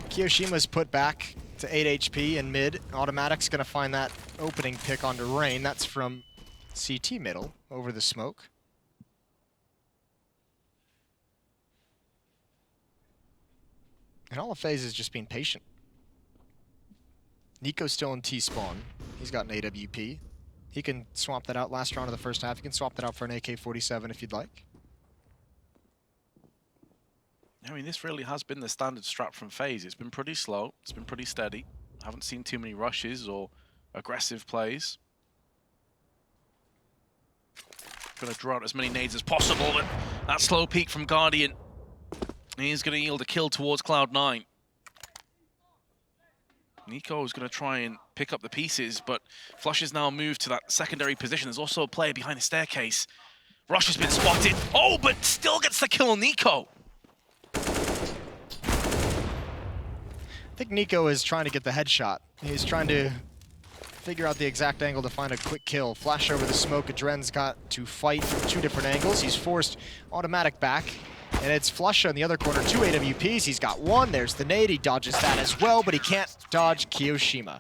Kiyoshima's put back to 8 HP in mid. Automatic's gonna find that opening pick onto Rain. That's from CT middle over the smoke. And all of FaZe is just being patient. Nico's still in T-spawn. He's got an AWP. He can swap that out last round of the first half. He can swap that out for an AK-47 if you'd like. I mean, this really has been the standard strat from FaZe. It's been pretty slow. It's been pretty steady. I haven't seen too many rushes or aggressive plays. Gonna draw out as many nades as possible, but that slow peek from Guardian. He's gonna yield a kill towards Cloud9. Nico is going to try and pick up the pieces, but Flush has now moved to that secondary position. There's also a player behind the staircase. Rush has been spotted. Oh, but still gets the kill on Nico. I think Nico is trying to get the headshot. He's trying to figure out the exact angle to find a quick kill. Flash over the smoke. Adren's got to fight from 2 different angles. He's forced Automatic back. And it's Flusha in the other corner, 2 AWPs. He's got 1. There's the nade. He dodges that as well, but he can't dodge Kiyoshima.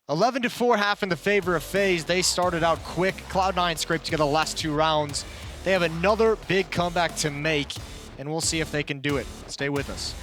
11-4 half in the favor of FaZe. They started out quick. Cloud9 scraped together the last 2 rounds. They have another big comeback to make, and we'll see if they can do it. Stay with us.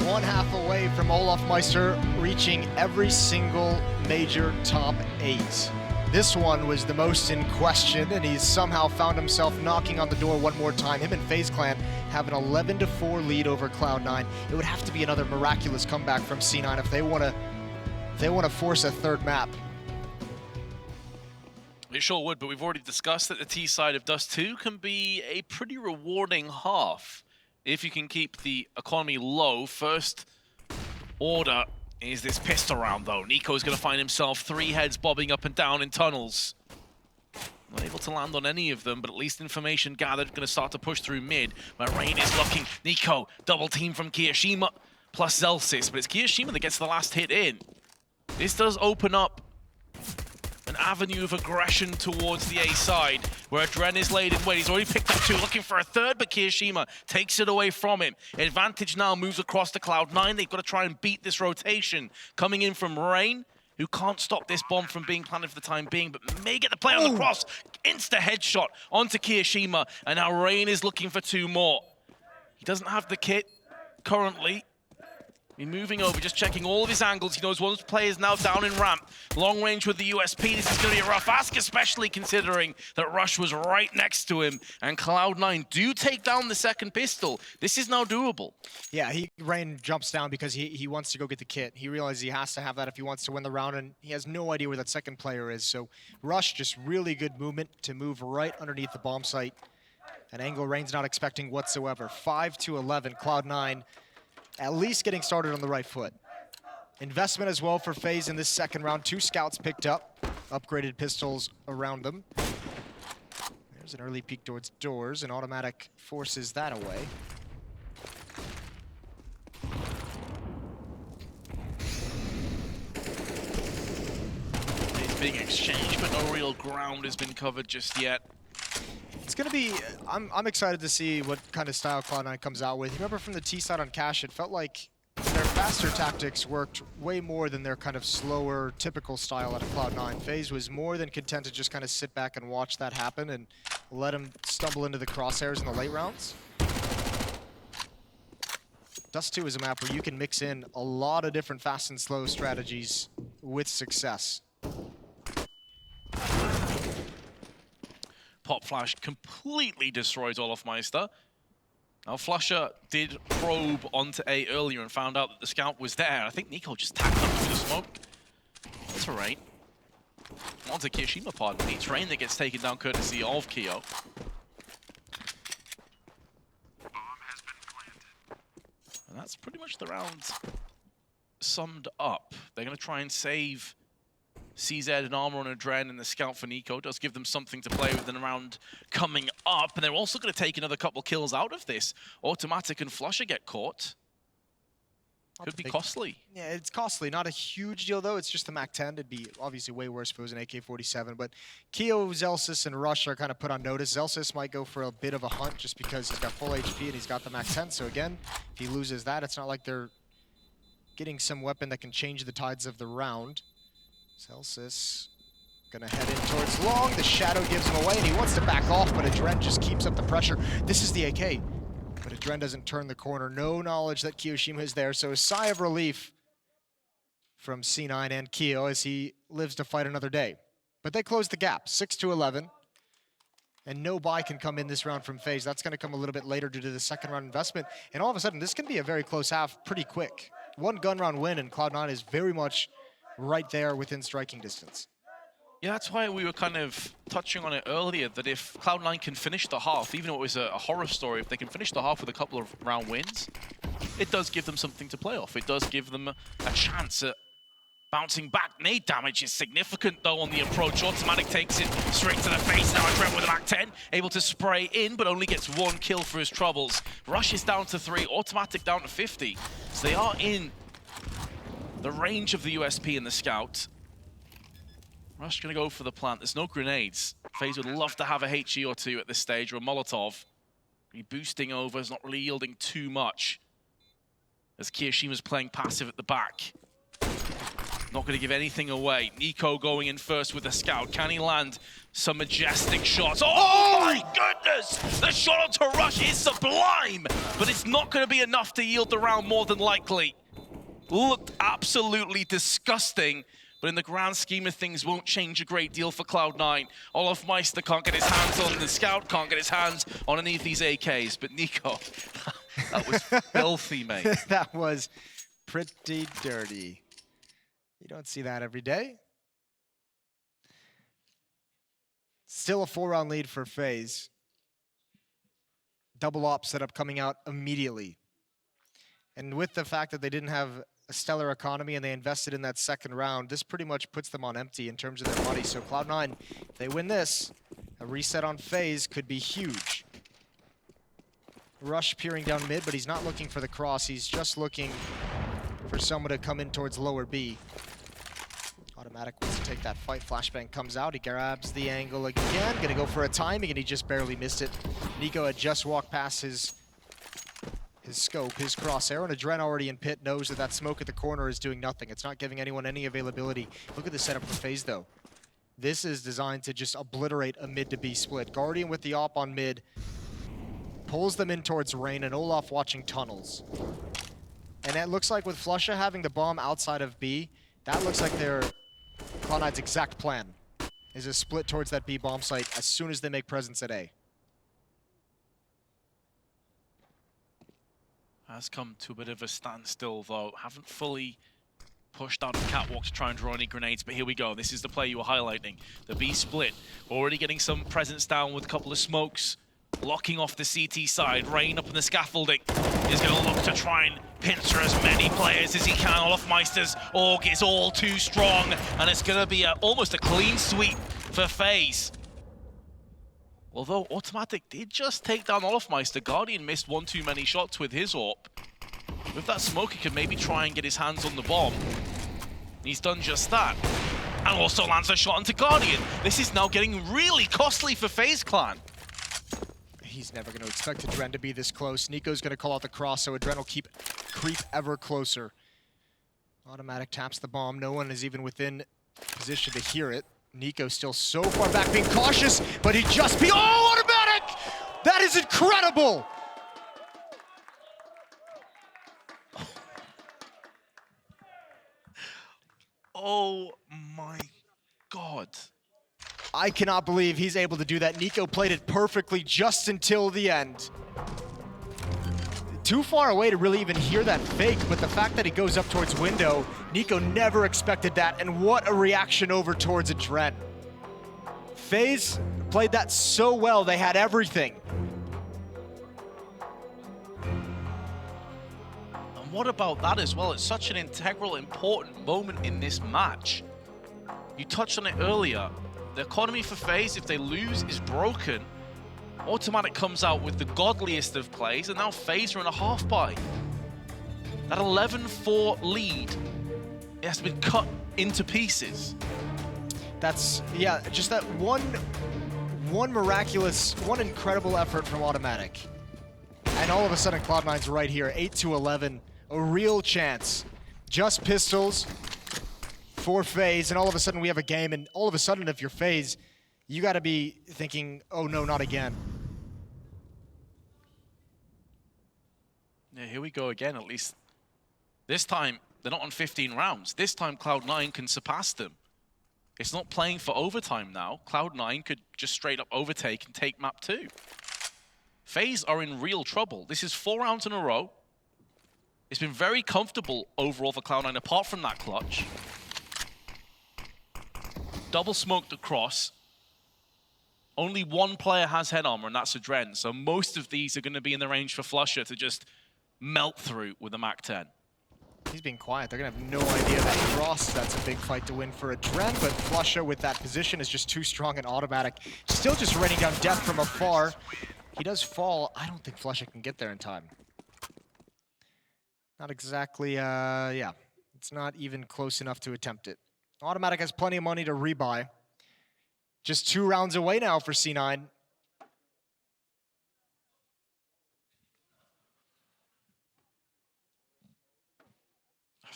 1 half away from Olaf Meister reaching every single major top 8. This one was the most in question, and he's somehow found himself knocking on the door one more time. Him and FaZe Clan have an 11-4 lead over Cloud9. It would have to be another miraculous comeback from C9 if they want to force a third map. It sure would, but we've already discussed that the T side of Dust2 can be a pretty rewarding half if you can keep the economy low. First order is this pistol round, though. Nico's going to find himself 3 heads bobbing up and down in tunnels. Not able to land on any of them, but at least information gathered. Going to start to push through mid, where Rain is looking. Nico, double team from Kiyoshima, plus Zelsis, but it's Kiyoshima that gets the last hit in. This does open up an avenue of aggression towards the A side, where Adren is laid in wait. He's already picked up 2, looking for a third, but Kiyoshima takes it away from him. Advantage now moves across to Cloud9. They've got to try and beat this rotation. Coming in from Rain, who can't stop this bomb from being planted for the time being, but may get the play on the cross. Insta headshot onto Kiyoshima, and now Rain is looking for 2 more. He doesn't have the kit currently. He's moving over, just checking all of his angles. He knows one player is now down in ramp. Long range with the USP. This is going to be a rough ask, especially considering that Rush was right next to him. And Cloud9 do take down the second pistol. This is now doable. Yeah, Rain jumps down because he wants to go get the kit. He realizes he has to have that if he wants to win the round, and he has no idea where that second player is. So Rush, just really good movement to move right underneath the bomb site. An angle Rain's not expecting whatsoever. 5-11, Cloud9 at least getting started on the right foot. Investment as well for FaZe in this second round. 2 scouts picked up, upgraded pistols around them. There's an early peek towards doors, and automatic forces that away. It's being exchanged, but no real ground has been covered just yet. It's going to be, I'm excited to see what kind of style Cloud9 comes out with. You remember from the T side on Cash, it felt like their faster tactics worked way more than their kind of slower, typical style out of Cloud9. FaZe was more than content to just kind of sit back and watch that happen and let him stumble into the crosshairs in the late rounds. Dust2 is a map where you can mix in a lot of different fast and slow strategies with success. Pop Flash completely destroys Olaf Meister. Now Flusher did probe onto A earlier and found out that the scout was there. I think Nico just tagged up with the smoke. It's a Rain. Onto Kiyoshima, pardon me. It's Rain that gets taken down courtesy of Kiyo. And that's pretty much the round summed up. They're going to try and save CZ and Armor on Adren, and the scout for Nico does give them something to play with in the round coming up. And they're also going to take another couple kills out of this. Automatic and Flusher get caught. Could be costly. Yeah, it's costly. Not a huge deal, though. It's just the MAC-10. It'd be obviously way worse if it was an AK-47. But Kiyo, Zelsis, and Rush are kind of put on notice. Zelsis might go for a bit of a hunt just because he's got full HP and he's got the MAC-10. So again, if he loses that, it's not like they're getting some weapon that can change the tides of the round. Zelsis gonna head in towards long. The shadow gives him away, and he wants to back off, but Adren just keeps up the pressure. This is the AK, but Adren doesn't turn the corner. No knowledge that Kiyoshima is there, so a sigh of relief from C9 and Kiyo as he lives to fight another day. But they close the gap, 6-11, and no buy can come in this round from FaZe. That's gonna come a little bit later due to the second round investment, and all of a sudden, this can be a very close half pretty quick. 1 gun round win, and Cloud9 is very much right there within striking distance. Yeah, that's why we were kind of touching on it earlier, that if Cloud9 can finish the half, even though it was a horror story, if they can finish the half with a couple of round wins, it does give them something to play off. It does give them a chance at bouncing back. Nade damage is significant, though, on the approach. Automatic takes it straight to the face. Now Adren with a MAC-10, able to spray in, but only gets 1 kill for his troubles. Rush is down to 3, Automatic down to 50. So they are in the range of the USP and the scout. Rush gonna go for the plant. There's no grenades. FaZe would love to have a HE or 2 at this stage, or a Molotov. He boosting over, is not really yielding too much, as Kiyoshima's playing passive at the back. Not going to give anything away. Nico going in first with the scout. Can he land some majestic shots? Oh my goodness! The shot onto Rush is sublime, but it's not going to be enough to yield the round more than likely. Looked absolutely disgusting, but in the grand scheme of things won't change a great deal for Cloud9. Olofmeister can't get his hands on the scout, can't get his hands on any of these AKs, but Nico, that was filthy, mate. That was pretty dirty. You don't see that every day. Still a 4-round lead for FaZe. Double op setup coming out immediately. And with the fact that they didn't have a stellar economy and they invested in that second round, this pretty much puts them on empty in terms of their money. So Cloud9, if they win this, a reset on FaZe could be huge. Rush peering down mid, but he's not looking for the cross. He's just looking for someone to come in towards lower B. Automatic wants to take that fight. Flashbang comes out. He grabs the angle again. Gonna go for a timing, and he just barely missed it. Nico had just walked past his scope, his crosshair, and Adren already in pit knows that that smoke at the corner is doing nothing. It's not giving anyone any availability. Look at the setup for FaZe, though. This is designed to just obliterate a mid to B split. Guardian with the op on mid pulls them in towards Rain, and Olaf watching tunnels. And it looks like with Flusha having the bomb outside of B, that looks like their Cloud9's exact plan is a split towards that B bomb site as soon as they make presence at A. Has come to a bit of a standstill, though. Haven't fully pushed out of catwalk to try and draw any grenades, but here we go. This is the play you were highlighting. The B split. Already getting some presence down with a couple of smokes. Locking off the CT side. Rain up in the scaffolding. He's going to look to try and pincer as many players as he can. Olofmeister's Org is all too strong, and it's going to be almost a clean sweep for FaZe. Although Automatic did just take down Olofmeister, Guardian missed one too many shots with his AWP. With that smoke, he could maybe try and get his hands on the bomb. He's done just that. And also lands a shot into Guardian. This is now getting really costly for FaZe Clan. He's never going to expect Adren to be this close. Nico's going to call out the cross, so Adren will creep ever closer. Automatic taps the bomb. No one is even within position to hear it. Nico still so far back, being cautious, but he just oh, Automatic! That is incredible! Oh my God. I cannot believe he's able to do that. Nico played it perfectly just until the end. Too far away to really even hear that fake, but the fact that he goes up towards window, Nico never expected that, and what a reaction over towards Adren. FaZe played that so well, they had everything. And what about that as well? It's such an integral, important moment in this match. You touched on it earlier. The economy for FaZe, if they lose, is broken. Automatic comes out with the godliest of plays, and now FaZe are in a half buy. That 11-4 lead, it has been cut into pieces. That's, yeah, just that one incredible effort from Automatic. And all of a sudden, Cloud9's right here, 8-11, a real chance. Just pistols for FaZe, and all of a sudden we have a game, and all of a sudden if you're FaZe, you gotta be thinking, oh no, not again. Yeah, here we go again, at least. This time, they're not on 15 rounds. This time, Cloud9 can surpass them. It's not playing for overtime now. Cloud9 could just straight up overtake and take map 2. FaZe are in real trouble. This is 4 rounds in a row. It's been very comfortable overall for Cloud9, apart from that clutch. Double smoked across. Only one player has head armor, and that's Adren. So most of these are going to be in the range for Flusha to just melt through with a Mac 10. He's being quiet. They're going to have no idea that cross. That's a big fight to win for Adren, but Flusha with that position is just too strong and Automatic. Still just raining down death from afar. He does fall. I don't think Flusha can get there in time. Not exactly, yeah. It's not even close enough to attempt it. Automatic has plenty of money to rebuy. Just 2 rounds away now for C9.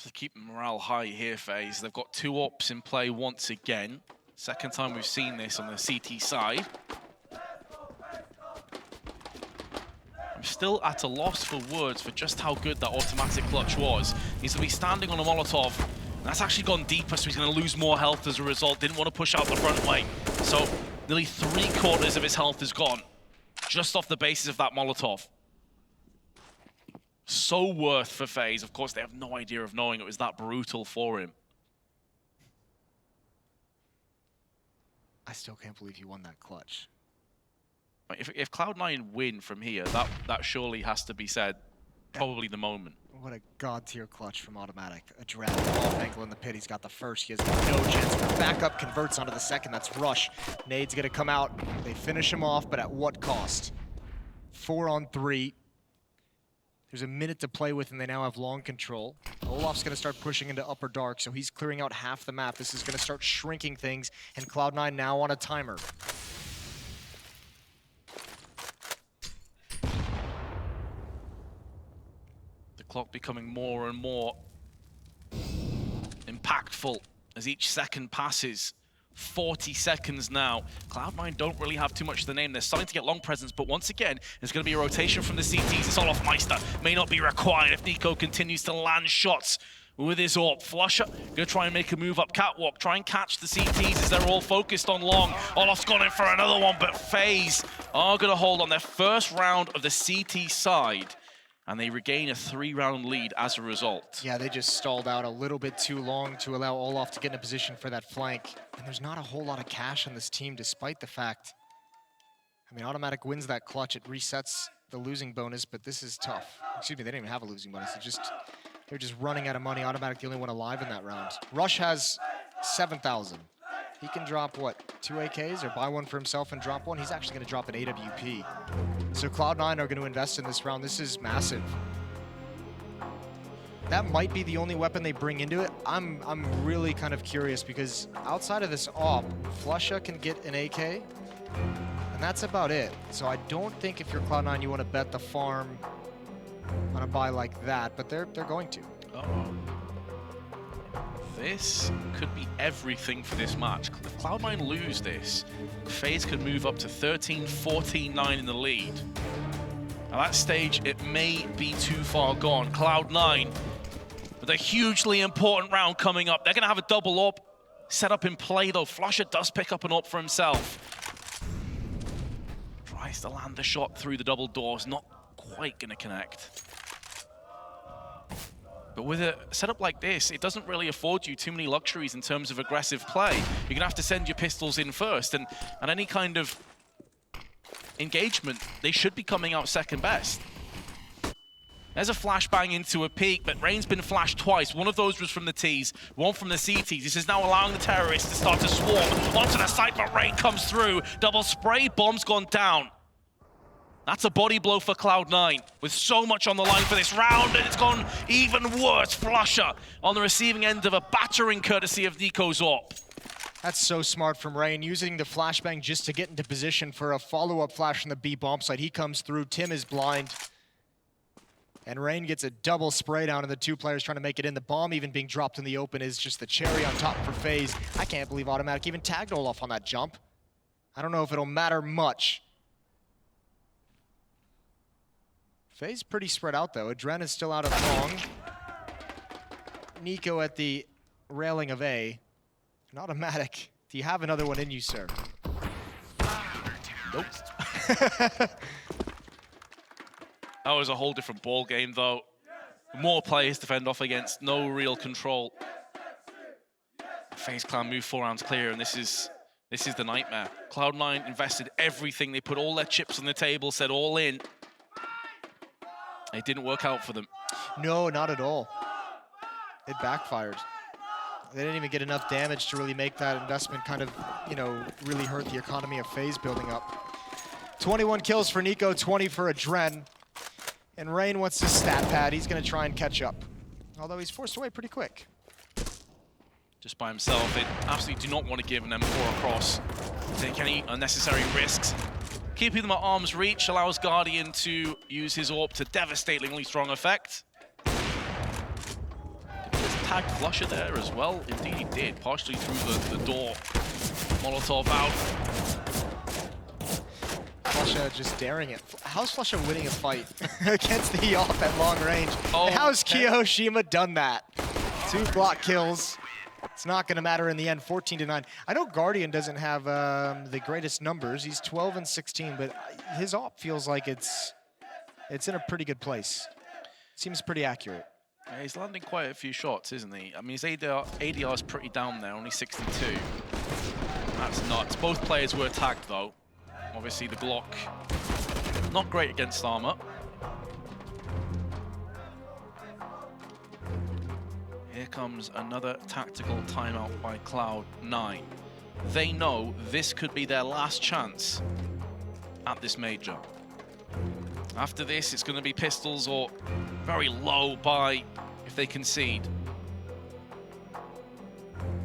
Have to keep morale high here, FaZe. They've got 2 ops in play once again. Second time we've seen this on the CT side. I'm still at a loss for words for just how good that automatic clutch was. He's going to be standing on a Molotov. And that's actually gone deeper, so he's going to lose more health as a result. Didn't want to push out the front way. So nearly 3/4 of his health is gone, just off the basis of that Molotov. So worth for FaZe. Of course, they have no idea of knowing it was that brutal for him. I still can't believe he won that clutch. If Cloud9 win from here, that surely has to be said. Probably the moment. What a god-tier clutch from Automatic. A draft off angle in the pit. He's got the first. He has no chance. The backup converts onto the second. That's Rush. Nade's going to come out. They finish him off, but at what cost? 4 on 3. There's a minute to play with, and they now have long control. Olaf's going to start pushing into upper dark, so he's clearing out half the map. This is going to start shrinking things, and Cloud9 now on a timer. Clock becoming more and more impactful as each second passes. 40 seconds now. Cloud9 don't really have too much of the name. They're starting to get long presence, but once again, there's going to be a rotation from the CTs. It's Olaf Meister. May not be required if Nico continues to land shots with his AWP. Flusher going to try and make a move up catwalk, try and catch the CTs as they're all focused on long. Olaf's gone in for another one, but FaZe are going to hold on their first round of the CT side. And they regain a 3-round lead as a result. Yeah, they just stalled out a little bit too long to allow Olaf to get in a position for that flank. And there's not a whole lot of cash on this team, despite the fact, I mean, Automatic wins that clutch. It resets the losing bonus, but this is tough. Excuse me, they didn't even have a losing bonus. They're just running out of money. Automatic the only one alive in that round. Rush has 7,000. He can drop, what, 2 AKs or buy one for himself and drop one? He's actually going to drop an AWP. So Cloud9 are going to invest in this round. This is massive. That might be the only weapon they bring into it. I'm really kind of curious because outside of this AWP, Flusha can get an AK, and that's about it. So I don't think if you're Cloud9 you want to bet the farm on a buy like that, but they're going to. Uh-oh. This could be everything for this match. If Cloud9 lose this, FaZe could move up to 13, 14, 9 in the lead. At that stage, it may be too far gone. Cloud9 with a hugely important round coming up. They're going to have a double AWP set up in play, though. Flusher does pick up an AWP for himself. Tries to land the shot through the double doors. Not quite going to connect. But with a setup like this, it doesn't really afford you too many luxuries in terms of aggressive play. You're going to have to send your pistols in first, and any kind of engagement, they should be coming out second best. There's a flashbang into a peak, but Rain's been flashed twice. One of those was from the T's, one from the CTs. This is now allowing the terrorists to start to swarm onto the site, but Rain comes through. Double spray, bomb's gone down. That's a body blow for Cloud9, with so much on the line for this round, and it's gone even worse. Flusher on the receiving end of a battering courtesy of Nico's AWP. That's so smart from Rain, using the flashbang just to get into position for a follow-up flash from the B bomb site. He comes through, Tim is blind. And Rain gets a double spray down, and the 2 players trying to make it in. The bomb even being dropped in the open is just the cherry on top for FaZe. I can't believe Automatic even tagged Olaf on that jump. I don't know if it'll matter much. FaZe pretty spread out, though. Adren is still out of long. Nico at the railing of A. An Automatic. Do you have another one in you, sir? Nope. That was a whole different ball game, though. More players to fend off against, no real control. FaZe Clan move 4 rounds clear, and this is the nightmare. Cloud9 invested everything. They put all their chips on the table, said all in. It didn't work out for them. No, not at all. It backfired. They didn't even get enough damage to really make that investment kind of, you know, really hurt the economy of FaZe building up. 21 kills for Nico, 20 for Adren. And Rain wants his stat pad. He's going to try and catch up. Although he's forced away pretty quick. Just by himself. They absolutely do not want to give an M4 across. Take any unnecessary risks. Keeping them at arm's reach allows Guardian to use his AWP to devastatingly strong effect. Just tag Flusher there as well? Indeed he did, partially through the door. Molotov out. Flusher just daring it. How's Flusher winning a fight against the off at long range? Oh, And how's Kiyoshima done that? 2 block kills. It's not going to matter in the end, 14-9. I know Guardian doesn't have the greatest numbers. He's 12 and 16, but his op feels like it's in a pretty good place. Seems pretty accurate. Yeah, he's landing quite a few shots, isn't he? I mean, his ADR is pretty down there, only 62. That's nuts. Both players were tagged, though. Obviously, the Glock not great against armor. Here comes another tactical timeout by Cloud9. They know this could be their last chance at this major. After this, it's going to be pistols or very low buy if they concede.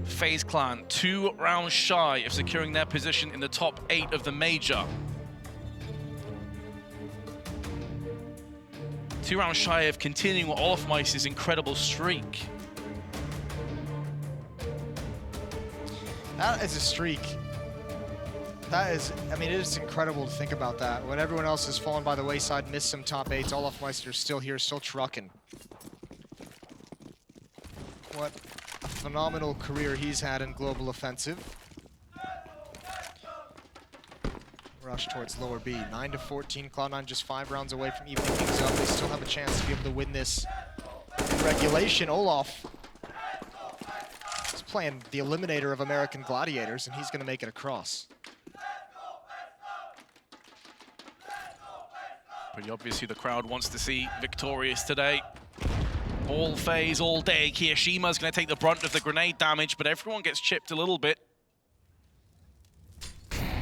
FaZe Clan 2 rounds shy of securing their position in the top 8 of the major. 2 rounds shy of continuing Ro5's incredible streak. That is a streak. That is, I mean, it is incredible to think about that. When everyone else has fallen by the wayside, missed some top 8s, Ro5's still here, still trucking. What a phenomenal career he's had in Global Offensive. Rush towards lower B, 9-14. Cloud9 just 5 rounds away from evening things up. They still have a chance to be able to win this in regulation. Olaf is playing the eliminator of American Gladiators, and he's going to make it across. Pretty obvious who the crowd wants to see victorious today. All FaZe, all day. Kiyoshima's going to take the brunt of the grenade damage, but everyone gets chipped a little bit.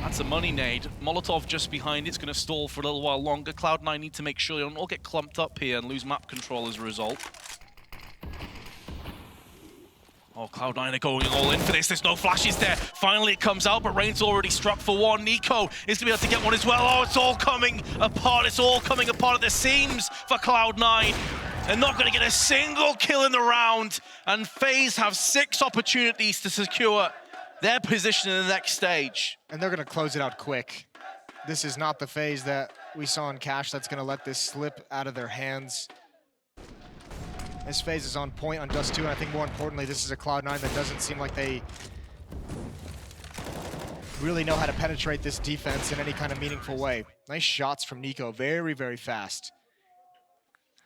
That's a money nade. Molotov just behind it's going to stall for a little while longer. Cloud9 need to make sure they don't all get clumped up here and lose map control as a result. Oh, Cloud9 are going all in for this. There's no flashes there. Finally it comes out, but Rain's already struck for one. Nico is going to be able to get one as well. Oh, it's all coming apart. It's all coming apart at the seams for Cloud9. They're not going to get a single kill in the round. And FaZe have 6 opportunities to secure their position in the next stage. And they're going to close it out quick. This is not the FaZe that we saw in Cash that's going to let this slip out of their hands. This FaZe is on point on Dust2, and I think more importantly, this is a Cloud9 that doesn't seem like they really know how to penetrate this defense in any kind of meaningful way. Nice shots from Nico, very, very fast.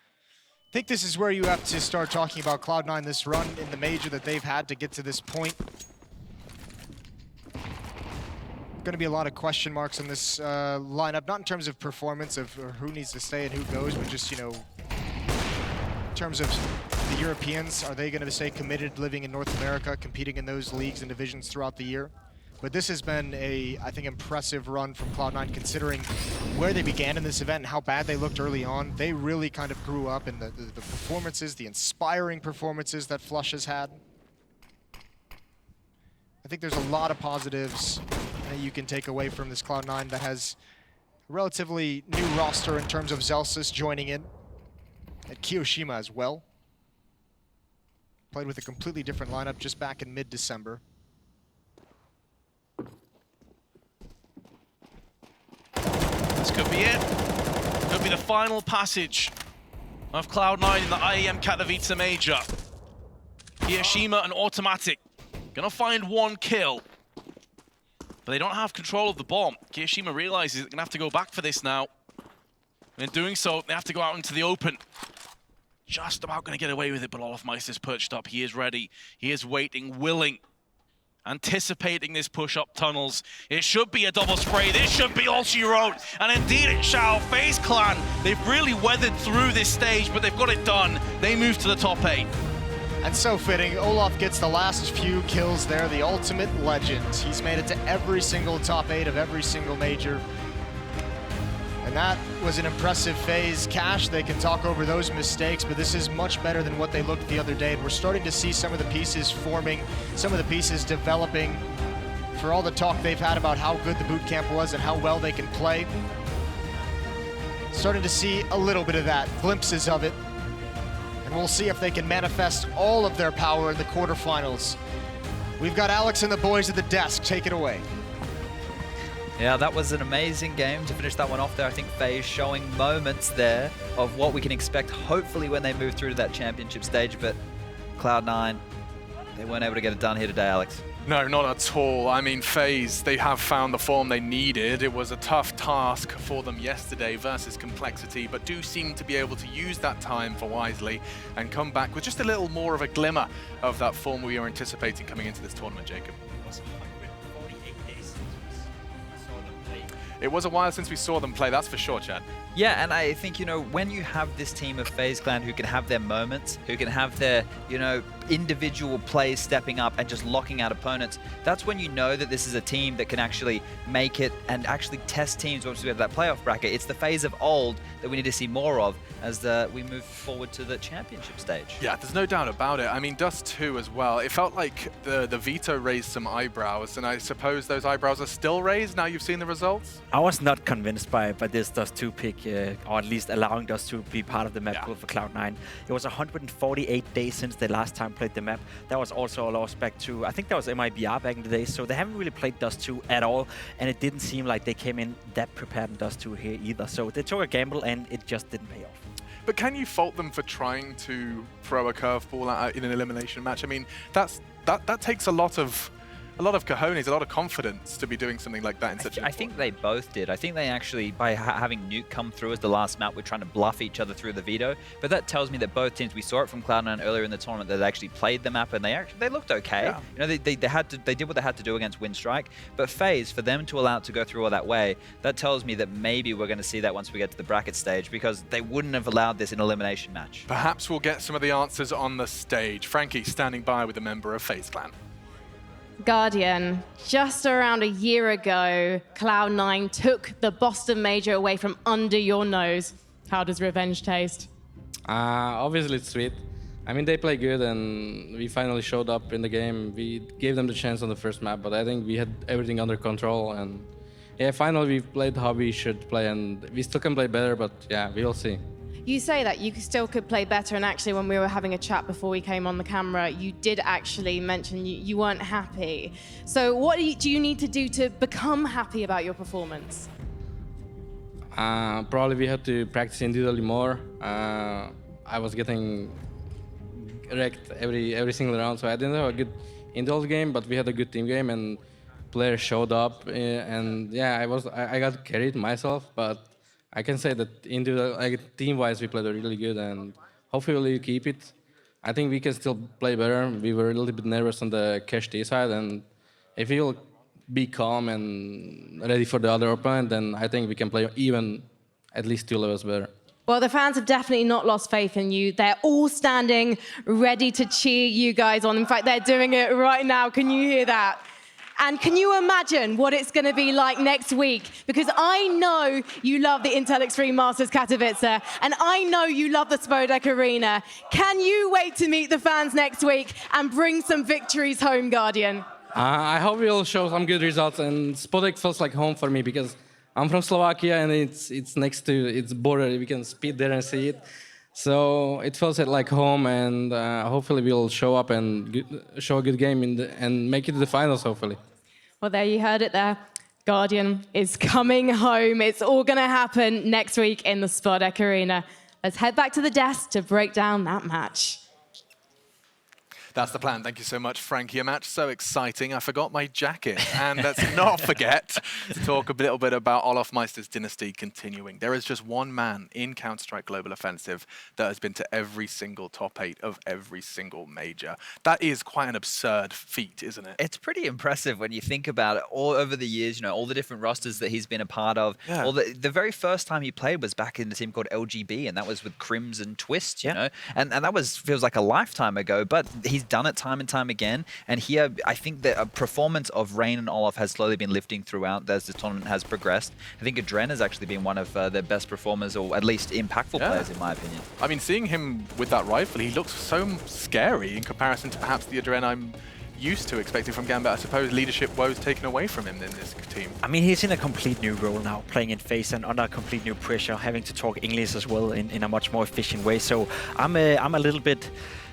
I think this is where you have to start talking about Cloud9, this run in the major that they've had to get to this point. Going to be a lot of question marks in this lineup, not in terms of performance of who needs to stay and who goes, but just, you know, in terms of the Europeans, are they going to stay committed living in North America, competing in those leagues and divisions throughout the year? But this has been a, I think, impressive run from Cloud9 considering where they began in this event and how bad they looked early on. They really kind of grew up in the performances, the inspiring performances that Flush has had. I think there's a lot of positives that you can take away from this Cloud9 that has a relatively new roster in terms of Zelsis joining in. And Kiyoshima as well. Played with a completely different lineup just back in mid-December. This could be it. Could be the final passage of Cloud9 in the IEM Katowice Major. Kiyoshima and Automatic gonna find 1 kill. But they don't have control of the bomb. Kiyoshima realizes they're gonna have to go back for this now. And in doing so, they have to go out into the open. Just about gonna get away with it, but Ro5 is perched up. He is ready. He is waiting, willing. Anticipating this push-up tunnels. It should be a double spray. This should be all she wrote. And indeed it shall. FaZe Clan, they've really weathered through this stage, but they've got it done. They move to the top 8. And so fitting, Olaf gets the last few kills there, the ultimate legend. He's made it to every single top 8 of every single major. And that was an impressive FaZe. Cash, they can talk over those mistakes, but this is much better than what they looked the other day. And we're starting to see some of the pieces forming, some of the pieces developing. For all the talk they've had about how good the boot camp was and how well they can play. Starting to see a little bit of that, glimpses of it. and we'll see if they can manifest all of their power in the quarterfinals. We've got Alex and the boys at the desk. Take it away. Yeah, that was an amazing game to finish that one off there. I think FaZe showing moments there of what we can expect, hopefully, when they move through to that championship stage. But Cloud9, they weren't able to get it done here today, Alex. No, not at all. I mean, FaZe, they have found the form they needed. It was a tough task for them yesterday versus Complexity, but do seem to be able to use that time for wisely and come back with just a little more of a glimmer of that form we were anticipating coming into this tournament, Jacob. It was a while since we saw them play, that's for sure, Chad. Yeah, and I think, you know, when you have this team of FaZe Clan who can have their moments, who can have their, you know, individual plays stepping up and just locking out opponents, that's when you know that this is a team that can actually make it and actually test teams once we get to that playoff bracket. It's the FaZe of old that we need to see more of as we move forward to the championship stage. Yeah, there's no doubt about it. I mean, Dust2 as well. It felt like the veto raised some eyebrows, and I suppose those eyebrows are still raised now you've seen the results? I was not convinced by this Dust2 pick, or at least allowing Dust2 to be part of the map pool for Cloud9. It was 148 days since they last time played the map. That was also a loss back to, I think that was MIBR back in the day, so they haven't really played Dust2 at all, and it didn't seem like they came in that prepared in Dust2 here either. So they took a gamble, and it just didn't pay off. But can you fault them for trying to throw a curveball out in an elimination match? I mean, that takes a lot of cojones, a lot of confidence to be doing something like that in such a I think they both did. I think they actually, by having Nuke come through as the last map, we're trying to bluff each other through the veto. But that tells me that both teams, we saw it from Cloud9 earlier in the tournament, that they actually played the map and they looked okay. Yeah. You know, they did what they had to do against Windstrike. But FaZe, for them to allow it to go through all that way, that tells me that maybe we're going to see that once we get to the bracket stage, because they wouldn't have allowed this in an elimination match. Perhaps we'll get some of the answers on the stage. Frankie standing by with a member of FaZe Clan. Guardian, just around a year ago, Cloud9 took the Boston Major away from under your nose. How does revenge taste? Obviously it's sweet. I mean, they play good and we finally showed up in the game. We gave them the chance on the first map, but I think we had everything under control, and yeah, finally we played how we should play, and we still can play better, but yeah, we will see. You say that you still could play better, and actually when we were having a chat before we came on the camera, you did actually mention you weren't happy. So what do you need to do to become happy about your performance? Probably we had to practice individually more. I was getting wrecked every single round, so I didn't have a good individual game, but we had a good team game, and players showed up, and yeah, I got carried myself, but I can say that team-wise we played really good, and hopefully we keep it. I think we can still play better. We were a little bit nervous on the Cash T side, and if we will be calm and ready for the other opponent, then I think we can play even at least 2 levels better. Well, the fans have definitely not lost faith in you. They're all standing ready to cheer you guys on. In fact, they're doing it right now. Can you hear that? And can you imagine what it's going to be like next week? Because I know you love the Intel Extreme Masters Katowice, and I know you love the Spodek Arena. Can you wait to meet the fans next week and bring some victories home, Guardian? I hope we'll show some good results, and Spodek feels like home for me because I'm from Slovakia and it's next to its border. We can speed there and see it. So it feels like home, and hopefully we'll show up and show a good game and make it to the finals, hopefully. Well, there you heard it there. Guardian is coming home. It's all going to happen next week in the Spodek Arena. Let's head back to the desk to break down that match. That's the plan. Thank you so much, Frankie. A match so exciting, I forgot my jacket. And let's not forget to talk a little bit about Olaf Meister's dynasty continuing. There is just one man in Counter-Strike Global Offensive that has been to every single top 8 of every single major. That is quite an absurd feat, isn't it? It's pretty impressive when you think about it. All over the years, you know, all the different rosters that he's been a part of. Yeah. The very first time he played was back in a team called LGB, and that was with Crims and Twist, you know? And that feels like a lifetime ago, but he's done it time and time again. And here, I think that a performance of Rain and Olaf has slowly been lifting throughout as the tournament has progressed. I think Adren has actually been one of their best performers, or at least impactful players, in my opinion. I mean, seeing him with that rifle, he looks so scary in comparison to perhaps the Adren I'm used to expecting from Gambit. I suppose leadership woes taken away from him in this team. I mean, he's in a complete new role now, playing in FaZe and under complete new pressure, having to talk English as well in a much more efficient way. So I'm a little bit,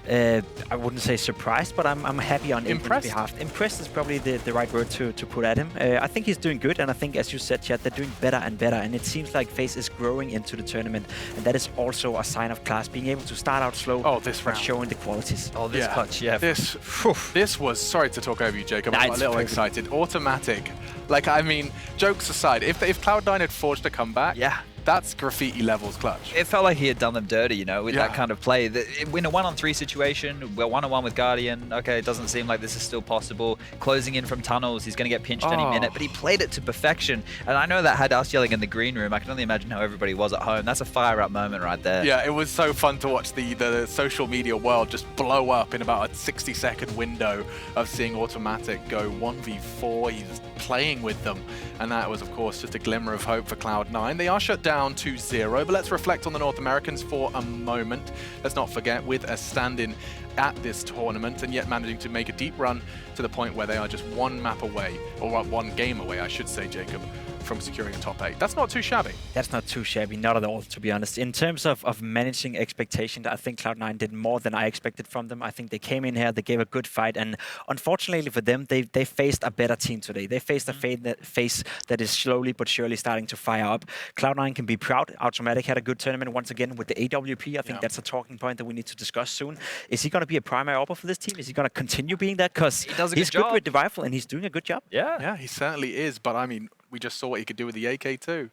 I wouldn't say surprised, but I'm happy on England's behalf. Impressed is probably the right word to put at him. I think he's doing good, and I think, as you said, Chad, they're doing better and better, and it seems like FaZe is growing into the tournament, and that is also a sign of class, being able to start out slow, this but round. showing the qualities. Oh, this clutch, yeah. This was, sorry to talk over you, Jacob, I'm a it's little very excited. Automatic. Like, I mean, jokes aside, if Cloud9 had forged a comeback, yeah, that's graffiti levels clutch. It felt like he had done them dirty, you know, with that kind of play. In a 1-on-3 situation, we're 1-on-1 with Guardian. Okay, it doesn't seem like this is still possible. Closing in from tunnels, he's going to get pinched any minute, but he played it to perfection. And I know that had us yelling in the green room. I can only imagine how everybody was at home. That's a fire-up moment right there. Yeah, it was so fun to watch the social media world just blow up in about a 60-second window of seeing Automatic go 1v4. He's playing with them. And that was, of course, just a glimmer of hope for Cloud9. They are shut down 2-0, but let's reflect on the North Americans for a moment. Let's not forget, with a stand-in at this tournament and yet managing to make a deep run to the point where they are just one map away, or one game away, I should say, Jacob, from securing a top 8. That's not too shabby. That's not too shabby, not at all, to be honest. In terms of managing expectations, I think Cloud9 did more than I expected from them. I think they came in here, they gave a good fight, and unfortunately for them, they faced a better team today. They faced a FaZe that is slowly but surely starting to fire up. Cloud9 can be proud. Automatic had a good tournament once again with the AWP. I think that's a talking point that we need to discuss soon. Is he going to be a primary offer for this team? Is he going to continue being that? Because he's good with the rifle and he's doing a good job. Yeah, he certainly is, but I mean, we just saw what he could do with the AK too.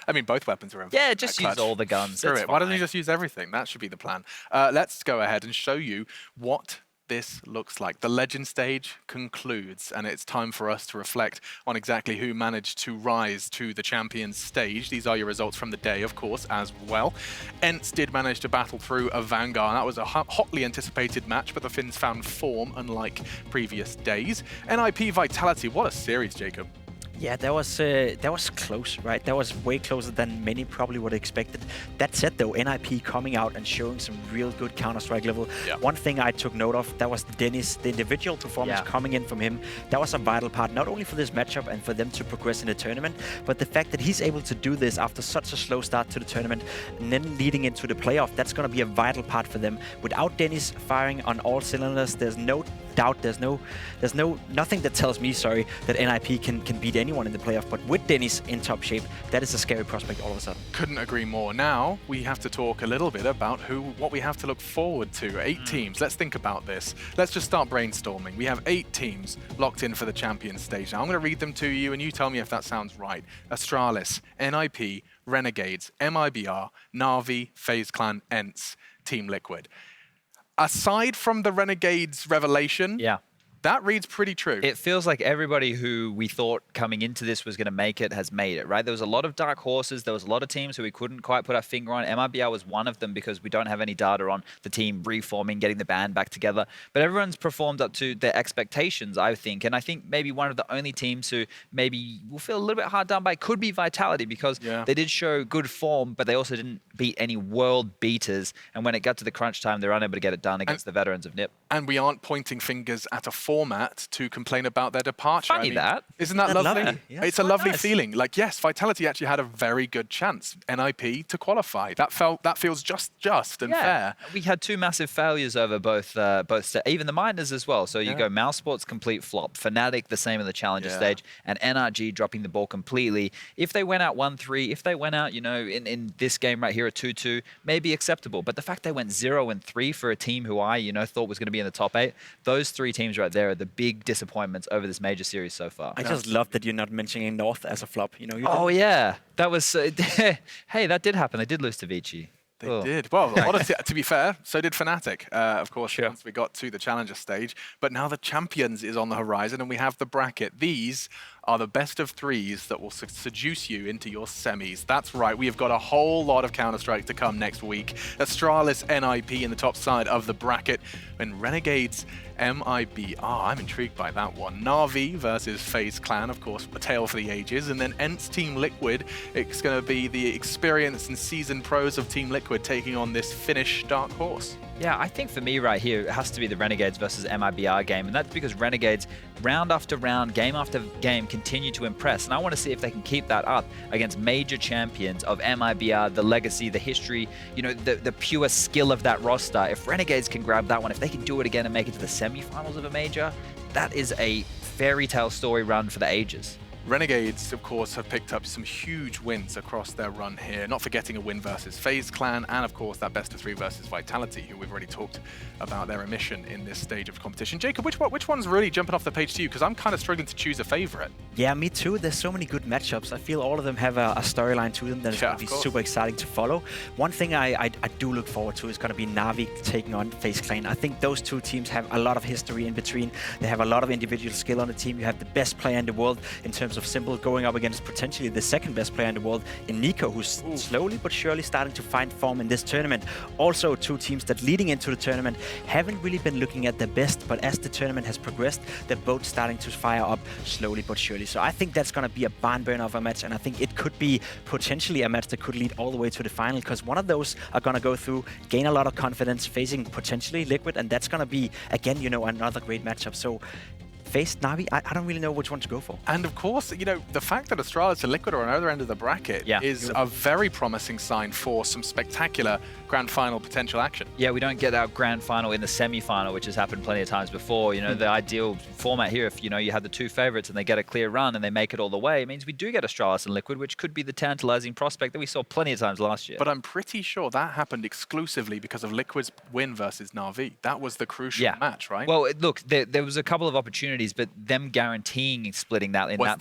I mean, both weapons are in. Yeah, just use all the guns. Screw it. Why doesn't he just use everything? That should be the plan. Let's go ahead and show you what this looks like. The legend stage concludes, and it's time for us to reflect on exactly who managed to rise to the champions stage. These are your results from the day, of course, as well. ENCE did manage to battle through a Vanguard. That was a hotly anticipated match, but the Finns found form, unlike previous days. NIP Vitality, what a series, Jacob. Yeah, that was close, right? That was way closer than many probably would have expected. That said, though, NIP coming out and showing some real good Counter-Strike level. One thing I took note of, that was Dennis, the individual performance coming in from him. That was a vital part, not only for this matchup and for them to progress in the tournament, but the fact that he's able to do this after such a slow start to the tournament and then leading into the playoff, that's going to be a vital part for them. Without Dennis firing on all cylinders, there's no doubt, there's nothing that tells me, that NIP can beat anyone in the playoff. But with Dennis in top shape, that is a scary prospect all of a sudden. Couldn't agree more. Now we have to talk a little bit about what we have to look forward to. 8 teams. Let's think about this. Let's just start brainstorming. We have 8 teams locked in for the champions stage. Now I'm going to read them to you, and you tell me if that sounds right. Astralis, NIP, Renegades, MIBR, Na'Vi, FaZe Clan, ENCE, Team Liquid. Aside from the Renegades revelation, that reads pretty true. It feels like everybody who we thought coming into this was going to make it has made it, right? There was a lot of dark horses. There was a lot of teams who we couldn't quite put our finger on. MIBR was one of them because we don't have any data on the team reforming, getting the band back together. But everyone's performed up to their expectations, I think. And I think maybe one of the only teams who maybe will feel a little bit hard done by could be Vitality, because they did show good form, but they also didn't beat any world beaters. And when it got to the crunch time, they were unable to get it done against the veterans of NIP. And we aren't pointing fingers at a format to complain about their departure. Funny isn't that lovely? Yeah, it's a lovely feeling. Like, yes, Vitality actually had a very good chance, NIP, to qualify. That feels just and fair. We had 2 massive failures over both even the minors as well. So you go Mousesports complete flop, Fnatic the same in the challenger stage, and NRG dropping the ball completely. If they went out 1-3, if they went out, in this game right here at 2-2, maybe acceptable. But the fact they went 0-3 for a team who I, thought was going to be in the top 8, those 3 teams right there are the big disappointments over this major series so far. I just love that you're not mentioning North as a flop. Oh yeah, that was. Hey, that did happen. They did lose to Vici. They did. Well, honestly, to be fair, so did Fnatic, of course, once we got to the challenger stage. But now the champions is on the horizon, and we have the bracket. These are the best of 3s that will seduce you into your semis. That's right, we have got a whole lot of Counter-Strike to come next week. Astralis, NIP in the top side of the bracket, and Renegades, MIBR. I'm intrigued by that one. Na'Vi versus FaZe Clan, of course, a tale for the ages. And then ENCE Team Liquid. It's going to be the experienced and seasoned pros of Team Liquid taking on this Finnish dark horse. Yeah, I think for me right here, it has to be the Renegades versus MIBR game. And that's because Renegades, round after round, game after game, continue to impress. And I want to see if they can keep that up against major champions of MIBR, the legacy, the history, you know, the pure skill of that roster. If Renegades can grab that one, if they can do it again and make it to the semifinals of a major, that is a fairy tale story run for the ages. Renegades, of course, have picked up some huge wins across their run here, not forgetting a win versus FaZe Clan, and of course that best of 3 versus Vitality, who we've already talked about their omission in this stage of competition. Jacob, which one's really jumping off the page to you? Because I'm kind of struggling to choose a favorite. Yeah, me too. There's so many good matchups. I feel all of them have a storyline to them that is going to be super exciting to follow. One thing I do look forward to is going to be Na'Vi taking on FaZe Clan. I think those two teams have a lot of history in between. They have a lot of individual skill on the team. You have the best player in the world in terms of Simple going up against potentially the second best player in the world in Nico, who's slowly but surely starting to find form in this tournament. Also, two teams that leading into the tournament haven't really been looking at their best, but as the tournament has progressed, they're both starting to fire up slowly but surely. So I think that's going to be a barn burner of a match, and I think it could be potentially a match that could lead all the way to the final, because one of those are going to go through, gain a lot of confidence, facing potentially Liquid, and that's going to be, again, you know, another great matchup. So FaZe, Na'Vi, I don't really know which one to go for. And of course, you know, the fact that Astralis and Liquid are on the other end of the bracket is a very promising sign for some spectacular grand final potential action. Yeah, we don't get our grand final in the semi-final, which has happened plenty of times before. You know, the ideal format here, if, you know, you have the two favorites and they get a clear run and they make it all the way, it means we do get Astralis and Liquid, which could be the tantalizing prospect that we saw plenty of times last year. But I'm pretty sure that happened exclusively because of Liquid's win versus Na'Vi. That was the crucial match, right? Well, look, there was a couple of opportunities, but them guaranteeing splitting that in that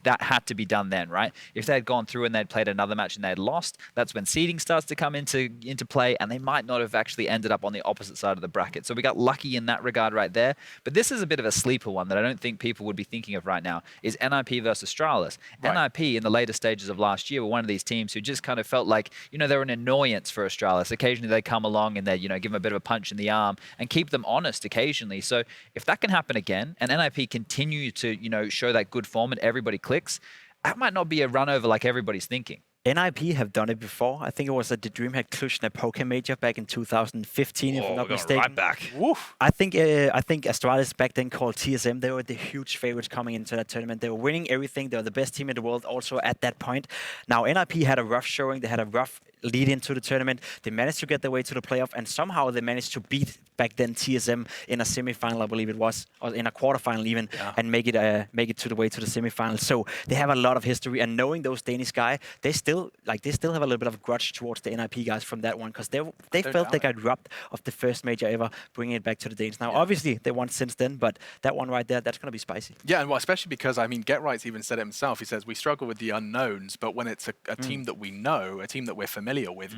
that had to be done then, right? If they had gone through and they'd played another match and they had lost, that's when seeding starts to come into play, and they might not have actually ended up on the opposite side of the bracket. So we got lucky in that regard right there. But this is a bit of a sleeper one that I don't think people would be thinking of right now, is NIP versus Astralis. Right. NIP in the later stages of last year were one of these teams who just kind of felt like, you know, they were an annoyance for Astralis. Occasionally they come along and they, you know, give them a bit of a punch in the arm and keep them honest occasionally. So if that can happen again and NIP continue to, you know, show that good form and everybody clicks, that might not be a run over like everybody's thinking. NIP have done it before. I think it was at the DreamHack Cluj Poké Major back in 2015, if I'm not mistaken. Right back. Woof. I think Astralis back then called TSM. They were the huge favorites coming into that tournament. They were winning everything. They were the best team in the world also at that point. Now NIP had a rough showing. They had a rough lead into the tournament. They managed to get their way to the playoff, and somehow they managed to beat back then TSM in a semifinal, I believe it was, or in a quarterfinal even, and make it to the way to the semifinal. So they have a lot of history, and knowing those Danish guys, they still have a little bit of a grudge towards the NIP guys from that one, because they felt they got robbed of the first major ever, bringing it back to the Danes. Now, obviously they won since then, but that one right there, that's going to be spicy. Yeah, and well, especially because, I mean, Get Right's even said it himself. He says we struggle with the unknowns, but when it's a team that we know, a team that we're familiar with,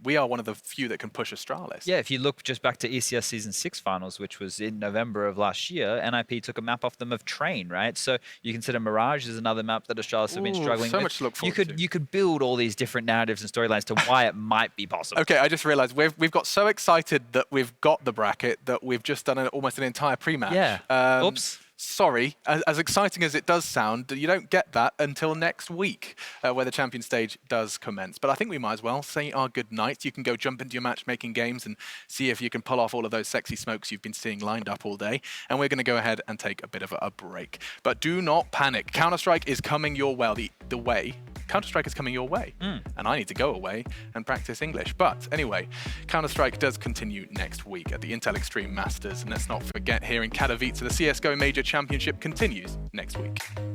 we are one of the few that can push Astralis. Yeah, if you look just back to ECS Season 6 finals, which was in November of last year, NIP took a map off them of Train, right? So you consider Mirage is another map that Astralis have been struggling with. Much to look forward to. You could build all these different narratives and storylines to why it might be possible. Okay, I just realized we've got so excited that we've got the bracket that we've just done almost an entire pre-match. Yeah. Oops. Sorry, as exciting as it does sound, you don't get that until next week, where the champion stage does commence. But I think we might as well say our good night. You can go jump into your matchmaking games and see if you can pull off all of those sexy smokes you've been seeing lined up all day. And we're going to go ahead and take a bit of a break. But do not panic. Counter-Strike is coming your way. Counter-Strike is coming your way. And I need to go away and practice English. But anyway, Counter-Strike does continue next week at the Intel Extreme Masters. And let's not forget, here in Katowice, the CSGO Major Championship continues next week.